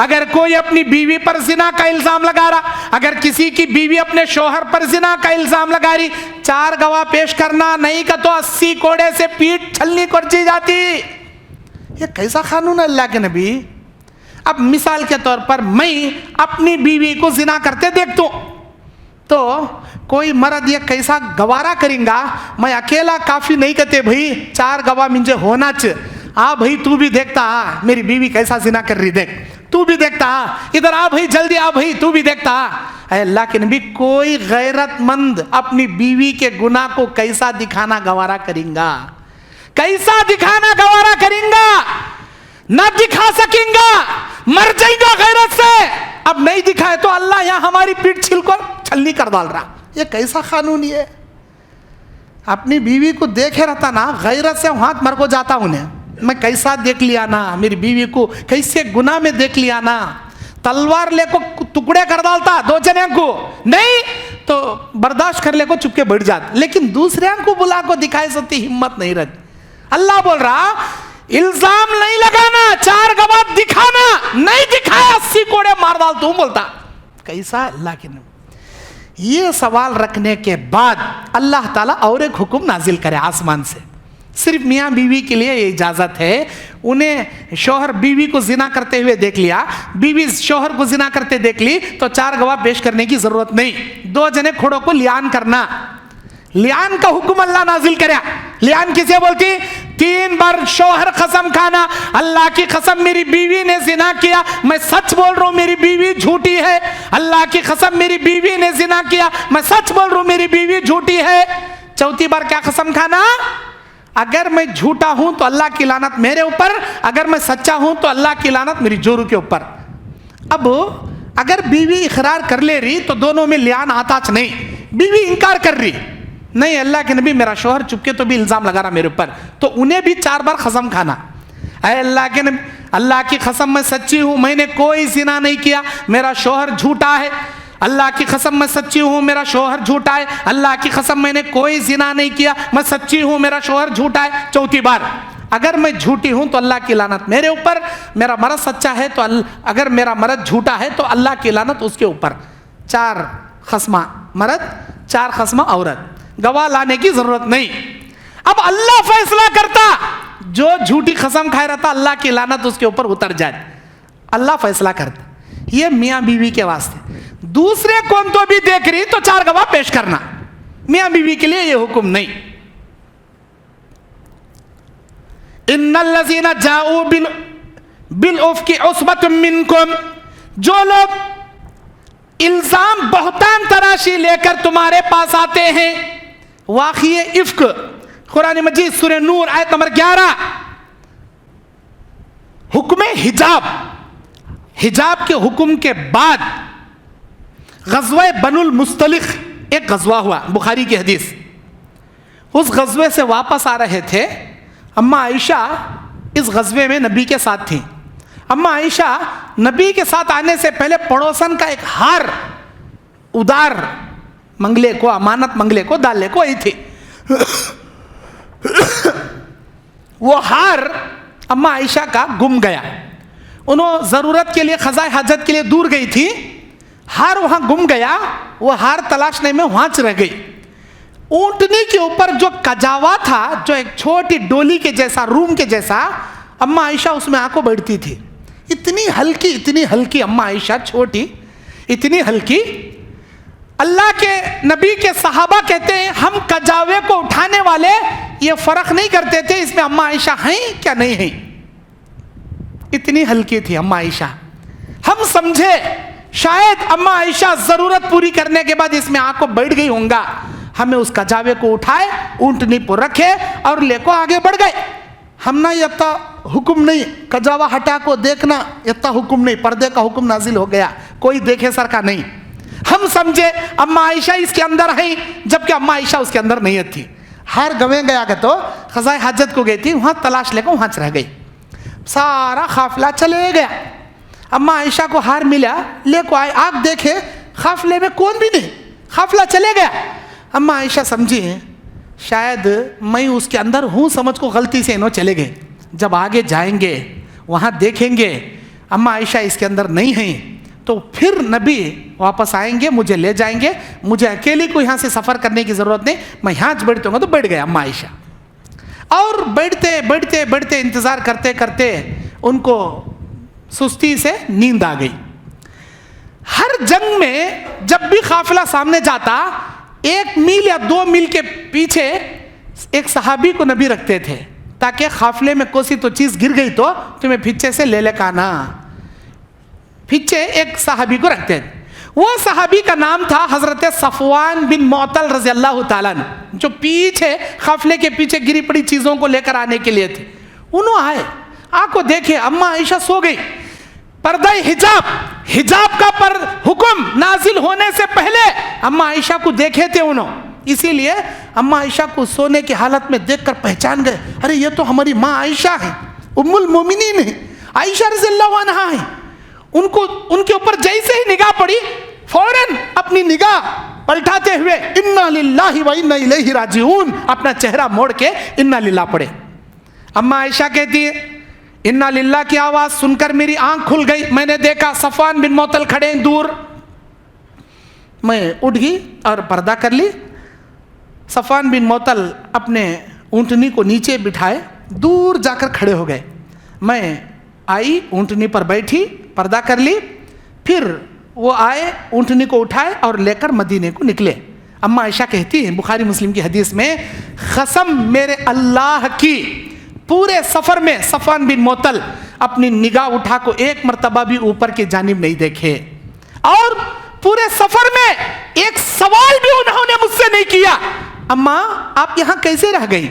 A: اگر کوئی اپنی بیوی پر زنا کا الزام لگا رہا, اگر کسی کی بیوی اپنے شوہر پر زنا کا الزام لگا رہی, 4 گواہ پیش کرنا, نہیں کہ تو 80 کوڑے سے پیٹ چھلنی کر دی جاتی. یہ کیسا قانون ہے اللہ کے نبی. اب مثال کے طور پر میں اپنی بیوی کو زنا کرتے دیکھتا ہوں تو کوئی مرد یہ کیسا گوارا کریں گا, میں اکیلا کافی نہیں کہتے بھائی 4 گواہ مجھے ہونا چاہیے. آ بھائی تو بھی دیکھتا, میری بیوی کیسا زنا کر رہی, دیکھ تو بھی دیکھتا, ادھر آ بھائی جلدی آ بھائی تو بھی دیکھتا. اے اللہ کے نبی, کوئی غیرت مند اپنی بیوی کے گناہ کو کیسا دکھانا گوارا کریں گا, کیسا دکھانا گوارا کریں گا, نہ دکھا سکیں گا, مر جائیں گا غیرت سے. اب نہیں دکھائے تو اللہ یہاں ہماری پیٹ چھلنی کر ڈال رہا. یہ کیسا قانون ہے. اپنی بیوی کو دیکھے رہتا نا, غیرت سے ہاتھ مر کو جاتا انہیں, میں کیسا دیکھ لیا نا, میری بیوی کو کیسے گناہ میں دیکھ لیا نا. तलवार ले को टुकड़े कर डालता दो जने को, नहीं तो बर्दाश्त कर ले को चुपके बैठ जाता, लेकिन दूसरे को बुला को दिखाई सकती हिम्मत नहीं रहती। अल्लाह बोल रहा इल्जाम नहीं लगाना, 4 गवाह दिखाना, नहीं दिखाया 80 कोड़े मार डाल। तुम बोलता कैसा अल्लाह के नबी। ये सवाल रखने के बाद अल्लाह ताला और एक हुक्म नाजिल करे आसमान से। सिर्फ मियाँ बीवी के लिए ये इजाज़त है। उन्हें शौहर बीवी को जिना करते हुए देख लिया, बीवी शौहर को जिना करते देख ली, तो 4 गवाह पेश करने की ज़रूरत नहीं। 2 जने खोड़ों को लियान करना, लियान का हुक्म अल्लाह नाजिल करे। लियान किसे बोलती? 3 बार शौहर कसम खाना, अल्लाह की कसम मेरी बीवी ने जिना किया, मैं सच बोल रहा हूँ मेरी बीवी झूठी है। अल्लाह की कसम मेरी बीवी ने जिना किया, मैं सच बोल रहा हूँ मेरी बीवी झूठी है। 4थी बार क्या कसम खाना? अगर मैं झूठा हूं तो अल्लाह की लानत मेरे ऊपर, अगर मैं सच्चा हूं तो अल्लाह की लानत मेरी जोरू के ऊपर। अब अगर बीवी इकरार कर ले रही तो दोनों में लियान आताच नहीं। बीवी इनकार कर रही, नहीं अल्लाह के नबी मेरा शौहर चुपके तो भी इल्जाम लगा रहा मेरे ऊपर, तो उन्हें भी 4 बार कसम खाना, अरे अल्लाह के नबी अल्लाह की कसम मैं सच्ची हूं, मैंने कोई जिना नहीं किया, मेरा शौहर झूठा है। अल्लाह की कसम मैं सच्ची हूँ मेरा शौहर झूठा है। अल्लाह की कसम मैंने कोई जिना नहीं किया, मैं सच्ची हूँ मेरा शौहर झूठा है। 4थी बार अगर मैं झूठी हूँ तो अल्लाह की लानत मेरे ऊपर, मेरा मर्द सच्चा है तो अगर मेरा मर्द झूठा है तो अल्लाह की लानत उसके ऊपर। 4 खस्मा मर्द, 4 खस्मा औरत, गवाह लाने की जरूरत नहीं। अब अल्लाह फैसला करता, जो झूठी कसम खाए रहता अल्लाह की लानत उसके ऊपर उतर जाए, अल्लाह फैसला करता। ये मियाँ बीवी के वास्ते। दूसरे कौन तो भी देख रही तो 4 गवाह पेश करना, मियाँ बीवी के लिए ये हुक्म नहीं। इन्नल्लज़ीना जाऊ बिल उफ़्की उस्बतुम मिनकुम, जो लोग इल्जाम बहतान तराशी लेकर तुम्हारे पास आते हैं, वाक़िए इफ्क, कुरान मजीद सूरह नूर आयत नंबर 11। हुक्म हिजाब, हिजाब के हुक्म के बाद गज़वा बनुल मुस्तलिक एक गज़वा हुआ, बुखारी की हदीस। उस गज़वे से वापस आ रहे थे, अम्मा आयशा इस गज़वे में नबी के साथ थी। अम्मा आयशा नबी के साथ आने से पहले पड़ोसन का एक हार उधार मंगले को, अमानत मंगले को डालने को आई थी। वो हार अम्मा आयशा का गुम गया। उन्होंने ज़रूरत के लिए, ख़ज़ाए हाजत के लिए दूर गई थी, हार वहाँ गुम गया। वो हार तलाशने में वहाँ रह गई। ऊँटनी के ऊपर जो कजावा था, जो एक छोटी डोली के जैसा, रूम के जैसा, अम्मा आयशा उसमें आको बैठती थी। इतनी हल्की अम्मा आयशा, छोटी, इतनी हल्की। अल्लाह के नबी के सहाबा कहते हैं हम कजावे को उठाने वाले ये फ़र्क नहीं करते थे इसमें अम्मा आयशा हैं क्या नहीं हैं। इतनी हल्की थी अम्मा आयशा। हम समझे शायद अम्मा आयशा ज़रूरत पूरी करने के बाद इसमें आको बैठ गई होंगा। हमें उस कजावे को उठाए, ऊँटनी पर रखे और लेको आगे बढ़ गए। हम ना इतना हुक्म नहीं, कजावा हटा को देखना इतना हुक्म नहीं, पर्दे का हुक्म नाजिल हो गया, कोई देखे सर का नहीं। हम समझे अम्मा आयशा इसके अंदर है, जबकि अम्मा आयशा उसके अंदर नहीं थी। हार गवे गया कि तो ख़ज़ाए हाजत को गई थी, वहाँ तलाश लेकर वहाँ रह गई। सारा काफिला चले गया। अम्मा आयशा को हार मिला, लेको आए, आप देखे काफिले में कौन भी नहीं, काफिला चले गया। अम्मा आयशा समझी शायद मैं उसके अंदर हूँ समझ को गलती से इन्हों चले गए। जब आगे जाएंगे वहाँ देखेंगे अम्मा आयशा इसके अंदर नहीं हैं, तो फिर नबी वापस आएंगे, मुझे ले जाएंगे, मुझे अकेले को यहाँ से सफ़र करने की ज़रूरत नहीं, मैं यहाँ बैठता हूँ। तो बैठ गए अम्मा आयशा। और बैठते बैठते बैठते इंतज़ार करते करते उनको सुस्ती से नींद आ गई। हर जंग में जब भी काफिला सामने जाता, 1 मील या 2 मील के पीछे एक सहाबी को नबी रखते थे, ताकि काफिले में कोई तो चीज़ गिर गई तो तुम्हें पीछे से ले लेकर आना। पीछे एक सहाबी को रखते थे। वो सहाबी का नाम था हज़रत सफ़वान बिन मुअत्तल रज़ी अल्लाह ताला अन्हु, जो पीछे काफिले के पीछे गिरी पड़ी चीज़ों को लेकर आने के लिए थे। उन्होंने आए, आको देखे अम्मा आयशा सो गई। पर्दा हिजाब, हिजाब का पर हुक्म नाजिल होने से पहले अम्मा आयशा को देखे थे उन्होंने, इसीलिए अम्मा आयशा को सोने की हालत में देखकर पहचान गए, अरे ये तो हमारी माँ आयशा है, उम्मुल मोमिनीन है, आयशा रज़ियल्लाहु अन्हा है। ان کے اوپر جیسے ہی نگاہ پڑی فوراً اپنی نگاہ پلٹاتے ہوئے انا للہ و انا الیہ راجعون اپنا چہرہ موڑ کے انا للہ پڑھے. اما عائشہ کہتی ہے انا للہ کی آواز سن کر میری آنکھ کھل گئی. میں نے دیکھا صفوان بن معطل کھڑے ہیں دور. میں اٹھ گئی اور پردہ کر لی. صفوان بن معطل اپنے اونٹنی کو نیچے بٹھائے دور جا کر کھڑے ہو گئے. میں آئی اونٹنی پر بیٹھی پردہ کر لی. پھر وہ آئے اونٹنی کو اٹھائے اور لے کر مدینے کو نکلے. اما عائشہ کہتی ہیں بخاری مسلم کی حدیث میں قسم میرے اللہ کی پورے سفر میں صفوان بن معطل اپنی نگاہ اٹھا کو ایک مرتبہ بھی اوپر کی جانب نہیں دیکھے اور پورے سفر میں ایک سوال بھی انہوں نے مجھ سے نہیں کیا اماں آپ یہاں کیسے رہ گئی؟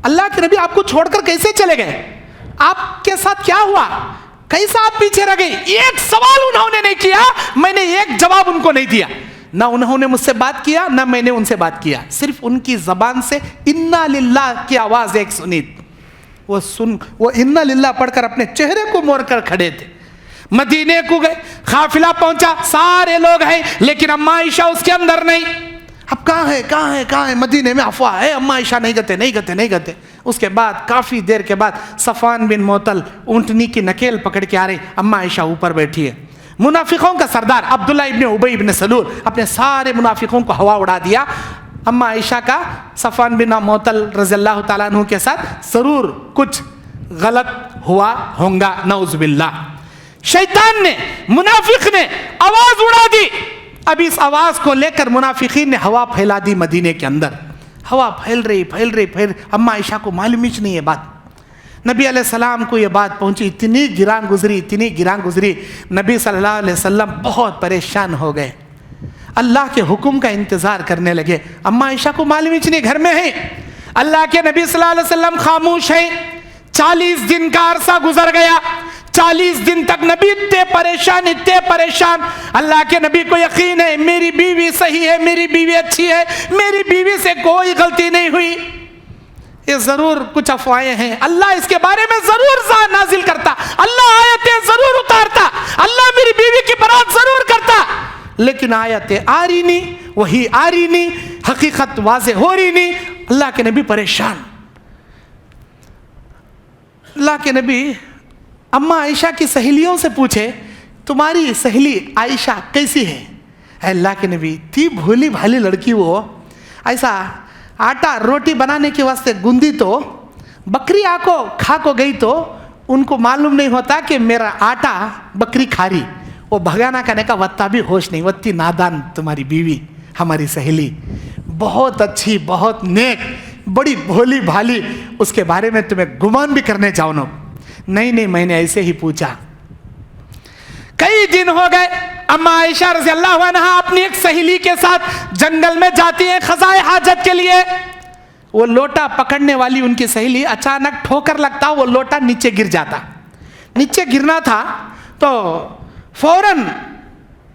A: اللہ کے نبی آپ کو چھوڑ کر کیسے چلے گئے؟ آپ کے ساتھ کیا ہوا؟ کیسا آپ پیچھے رہ گئی؟ ایک سوال انہوں نے نہیں کیا. میں نے ایک جواب ان کو نہیں دیا. نہ انہوں نے مجھ سے بات کیا نہ میں نے ان سے بات کیا. صرف ان کی زبان سے انا للہ کی آواز ایک سنی. وہ انا للہ پڑھ کر اپنے چہرے کو موڑ کر کھڑے تھے. مدینے کو گئے. قافلہ پہنچا. سارے لوگ ہیں لیکن اما عائشہ اس کے اندر نہیں. اب کہاں ہے مدینے میں افواہ ہے اما عائشہ نہیں گتے. اس کے بعد کافی دیر کے بعد صفوان بن معطل اونٹنی کی نکیل پکڑ کے آ رہے. اما عائشہ اوپر بیٹھی ہے. منافقوں کا سردار عبداللہ ابن ابی ابن سلول اپنے سارے منافقوں کو ہوا اڑا دیا. اما عائشہ کا صفوان بن معطل رضی اللہ تعالیٰ عنہ کے ساتھ ضرور کچھ غلط ہوا ہوگا نعوذ باللہ. شیطان نے منافق نے آواز اڑا دی. اب اس آواز کو لے کر منافقین نے ہوا پھیلا دی مدینے کے اندر. ہوا پھیل رہی. اما عائشہ کو معلوم ہی نہیں یہ بات. نبی علیہ السلام کو یہ بات پہنچی. اتنی گران گزری. نبی صلی اللہ علیہ وسلم بہت پریشان ہو گئے. اللہ کے حکم کا انتظار کرنے لگے. اما عائشہ کو معلوم ہی نہیں گھر میں ہے. اللہ کے نبی صلی اللہ علیہ وسلم خاموش ہیں. 40 دن کا عرصہ گزر گیا. 40 دن تک نبی اتنے پریشان. اللہ کے نبی کو یقین ہے میری بیوی صحیح ہے, میری بیوی اچھی ہے, میری بیوی سے کوئی غلطی نہیں ہوئی. یہ ضرور کچھ افواہیں ہیں. اللہ اس کے بارے میں ضرور نازل کرتا, اللہ آیتیں ضرور اتارتا, اللہ میری بیوی کی برات ضرور کرتا. لیکن آیتیں آ رہی نہیں, وہی آ رہی نہیں, حقیقت واضح ہو رہی نہیں. اللہ کے نبی پریشان. اللہ کے نبی اما عائشہ کی سہیلیوں سے پوچھے تمہاری سہیلی عائشہ کیسی ہے؟ اللہ کے نبی تھی بھولی بھالی لڑکی. وہ ایسا آٹا روٹی بنانے کے واسطے گندی تو بکری آ کو کھا کو گئی تو ان کو معلوم نہیں ہوتا کہ میرا آٹا بکری کھا رہی. وہ بھگانا کرنے کا وطا بھی ہوش نہیں. وتی نادان تمہاری بیوی ہماری سہیلی, بہت اچھی, بہت نیک, بڑی بھولی بھالی. اس کے بارے میں تمہیں گمان بھی کرنے جاؤ نا. نہیں میں نے ایسے ہی پوچھا. کئی دن ہو گئے. اما عائشہ رضی اللہ عنہ اپنی ایک سہیلی کے ساتھ جنگل میں جاتی ہیں قضائے حاجت کے لیے. وہ لوٹا پکڑنے والی ان کی سہیلی اچانک ٹھوکر لگتا, وہ لوٹا نیچے گر جاتا. نیچے گرنا تھا تو فوراً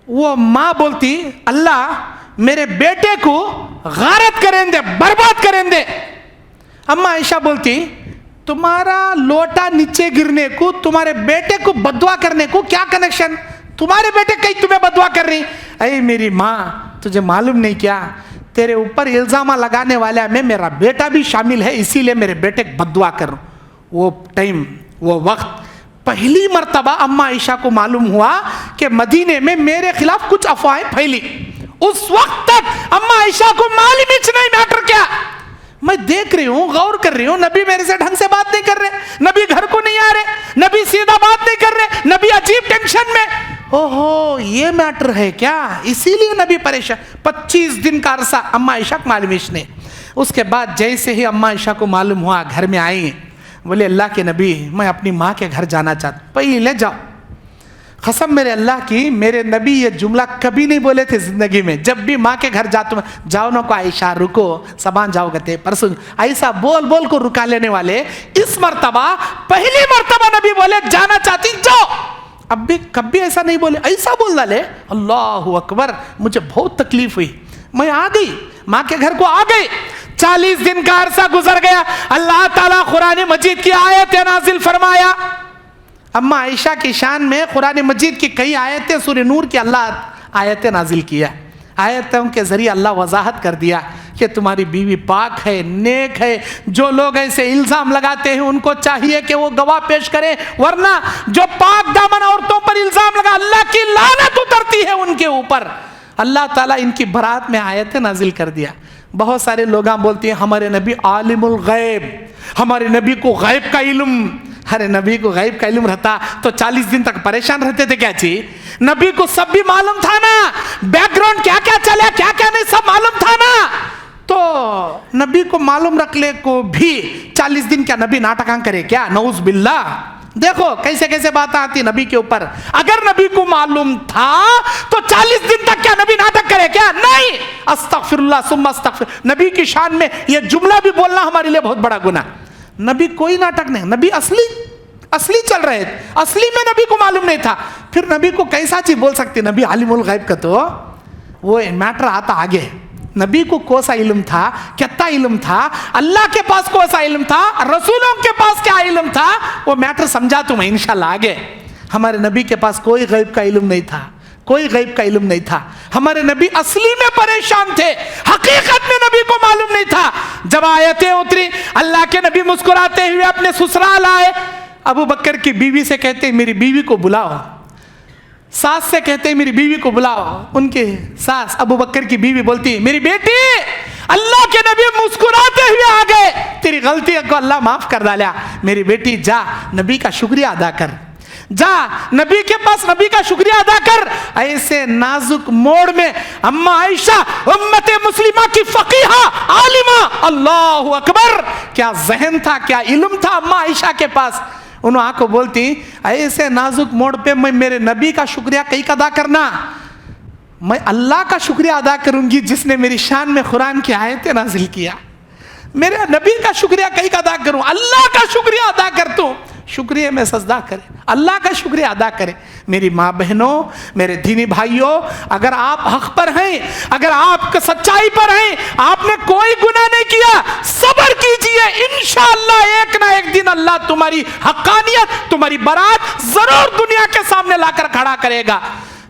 A: وہ ماں بولتی اللہ میرے بیٹے کو غارت کریں دے, برباد کریں دے. اما عائشہ بولتی تمہارا لوٹا نیچے گرنے کو تمہارے بیٹے کو بددعا کرنے کو کیا کنیکشن؟ تمہارے بیٹے کہیں تمہیں بددعا کر رہی؟ اے میری ماں تجھے معلوم نہیں کیا تیرے اوپر الزامہ لگانے والے میں میرا بیٹا بھی شامل ہے, اسی لیے میرے بیٹے کو بددعا کر. وہ ٹائم وہ وقت پہلی مرتبہ اما عائشہ کو معلوم ہوا کہ مدینے میں میرے خلاف کچھ افواہیں پھیلی. اس وقت تک اما عائشہ کو معلوم ہی نہیں میٹر کیا. میں دیکھ رہی ہوں, غور کر رہی ہوں, نبی میرے سے ڈھنگ سے بات نہیں کر رہے, نبی گھر کو نہیں آ رہے, نبی سیدھا بات نہیں کر رہے, نبی عجیب ٹینشن میں. اوہو یہ میٹر ہے کیا, اسی لیے نبی پریشان. 25 دن کا عرصہ اما عائشہ کو معلوم نہیں. اس کے بعد جیسے ہی اما عائشہ کو معلوم ہوا گھر میں آئی, بولے اللہ کے نبی میں اپنی ماں کے گھر جانا چاہتا. پہلے جاؤ. قسم میرے اللہ کی میرے نبی یہ جملہ کبھی نہیں بولے تھے زندگی میں. جب بھی ماں کے گھر جاتا ہوں جاؤ نہ کو عائشہ رکو سبان جاؤ گتے پرسوں ایسا بول کو رکا لینے والے. اس مرتبہ پہلی مرتبہ نبی بولے جانا چاہتی جاؤ. اب بھی کبھی ایسا نہیں بولے, ایسا بول ڈالے. اللہ اکبر, مجھے بہت تکلیف ہوئی. میں آ گئی ماں کے گھر کو آ گئی. 40 دن کا عرصہ گزر گیا. اللہ تعالیٰ قرآن مجید کی آیت نازل فرمایا. अम्मा आयशा की शान में कुरान मजीद की कई आयतें सूरह नूर की अल्लाह आयतें नाजिल किया। आयतों के ज़रिए अल्लाह वजाहत कर दिया कि तुम्हारी बीवी पाक है, नेक है। जो लोग ऐसे इल्ज़ाम लगाते हैं उनको चाहिए कि वो गवाह पेश करें, वरना जो पाक दामन औरतों पर इल्ज़ाम लगा अल्लाह की लानत उतरती है उनके ऊपर। अल्लाह ताला इनकी बरात में आयतें नाजिल कर दिया। बहुत सारे लोग बोलते हैं हमारे नबी आलिमुल गैब, हमारे नबी को गैब का इल्म। अरे नबी को गैब का इल्म रहता तो 40 दिन तक परेशान रहते थे क्या जी? नबी को सब भी मालूम था ना, बैकग्राउंड क्या क्या चला क्या क्या नहीं सब मालूम था ना। तो नबी को मालूम रखने को भी 40 दिन क्या नबी नाटकां करे क्या? नऊज़ बिल्लाह। देखो कैसे कैसे बात आती नबी के ऊपर। अगर नबी को मालूम था तो 40 दिन तक क्या नबी नाटक करे क्या? नहीं। अस्तगफिरुल्लाह सुम्मा अस्तगफिर। नबी की शान में यह जुमला भी बोलना हमारे लिए बहुत बड़ा गुनाह। नबी कोई नाटक नहीं, नबी असली चल रहे थे, असली में नबी को मालूम नहीं था। फिर नबी को कैसा चीज बोल सकते? नबी आलिमुल गैब का तो वो मैटर आता आगे। नबी को कौन सा इल्म था, कितना इल्म था, अल्लाह के पास कौन सा इल्म था, रसूलों के पास क्या इल्म था, वो मैटर समझा तुम्हें इंशाल्लाह आगे। हमारे नबी के पास कोई गैब का इल्म नहीं था, कोई गैब का इल्म नहीं था। हमारे नबी असली में परेशान थे, हकीकत में नबी को मालूम नहीं था। जब आयतें उतरी अल्लाह के नबी मुस्कुराते हुए अपने ससुराल आए, अबू बकर की बीवी से कहते मेरी बीवी को बुलाओ, सास से कहते मेरी बीवी को बुलाओ। उनके सास अबू बकर की बीवी बोलती मेरी बेटी, अल्लाह के नबी मुस्कुराते हुए आ गए, तेरी गलती को अल्लाह माफ कर डाला। मेरी बेटी जा नबी का शुक्रिया अदा कर, जा नबी के पास नबी का शुक्रिया अदा कर। ऐसे नाजुक मोड़ में अम्मा आयशा उम्मत मुस्लिमा की फकीहा आलिमा, अल्लाहु अकबर, क्या जहन था, क्या इल्म था अम्मा आयशा के पास। उन्होंने आको बोलती ऐसे नाजुक मोड़ पे मैं मेरे नबी का शुक्रिया कई अदा करना, मैं अल्लाह का शुक्रिया अदा करूंगी जिसने मेरी शान में कुरान की आयतें नाजिल किया। मेरे नबी का शुक्रिया कई अदा करूं, अल्लाह का शुक्रिया अदा कर दूं। शुक्रिया में सजदा करे, अल्लाह का शुक्रिया अदा करे। मेरी माँ बहनों, मेरे दीनी भाइयों, अगर आप हक पर हैं, अगर आप सच्चाई पर हैं, आपने कोई गुनाह नहीं किया, सब्र कीजिए, इंशाअल्लाह एक ना एक दिन अल्लाह तुम्हारी हक्कानियत, तुम्हारी बारात जरूर दुनिया के सामने लाकर खड़ा करेगा।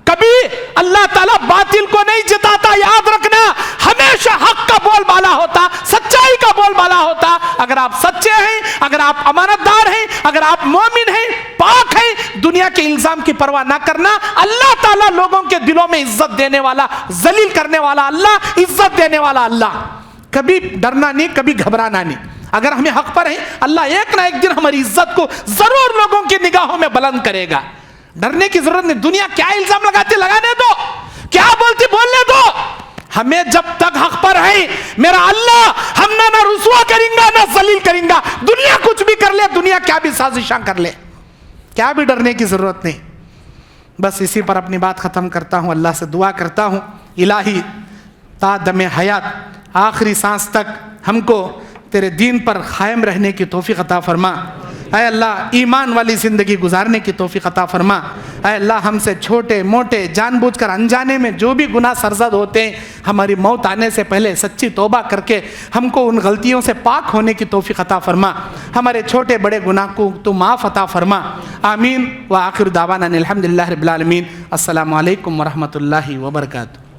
A: कभी अल्लाह ताला बातिल को नहीं जिताता, याद रखना। हमेशा हक का बोलबाला होता, सच्चाई का बोलबाला होता। अगर आप सच्चे हैं, अगर आप अमानतदार हैं, अगर आप मोमिन हैं, पाक हैं, दुनिया के इल्जाम की परवाह ना करना। अल्लाह ताला लोगों के दिलों में इज्जत देने वाला, जलील करने वाला अल्लाह, इज्जत देने वाला अल्लाह। कभी डरना नहीं, कभी घबराना नहीं। अगर हमें हक पर है, अल्लाह एक ना एक दिन हमारी इज्जत को जरूर लोगों की निगाहों में बुलंद करेगा। डरने की जरूरत नहीं। दुनिया क्या इल्जाम लगाती लगाने दो, क्या बोलती बोलने दो। हमें जब तक हक पर है, मेरा अल्लाह हम ना रुसवा करेंगे ना जलील करेंगे। दुनिया कुछ भी कर ले, दुनिया क्या भी साजिशां कर ले, क्या भी डरने की जरूरत नहीं। बस इसी पर अपनी बात खत्म करता हूं। अल्लाह से दुआ करता हूं, इलाही ता दमे हयात, आखिरी सांस तक हमको तेरे दीन पर कायम रहने की तौफीक अता फरमा। ऐ अल्लाह ईमान वाली ज़िंदगी गुजारने की तौफीक अता फरमा। ऐ अल्लाह हमसे छोटे मोटे जानबूझकर अनजाने में जो भी गुनाह सरजद होते हैं, हमारी मौत आने से पहले सच्ची तौबा करके हमको उन गलतियों से पाक होने की तौफीक अता फरमा। हमारे छोटे बड़े गुनाह को तो माफ़ अता फरमा। आमीन व आखिर दावाना अनिल हम्दुलिल्लाहि रब्बिल आलमीन। अस्सलामु अलैकुम व रहमतुल्लाहि व बरकातुहू।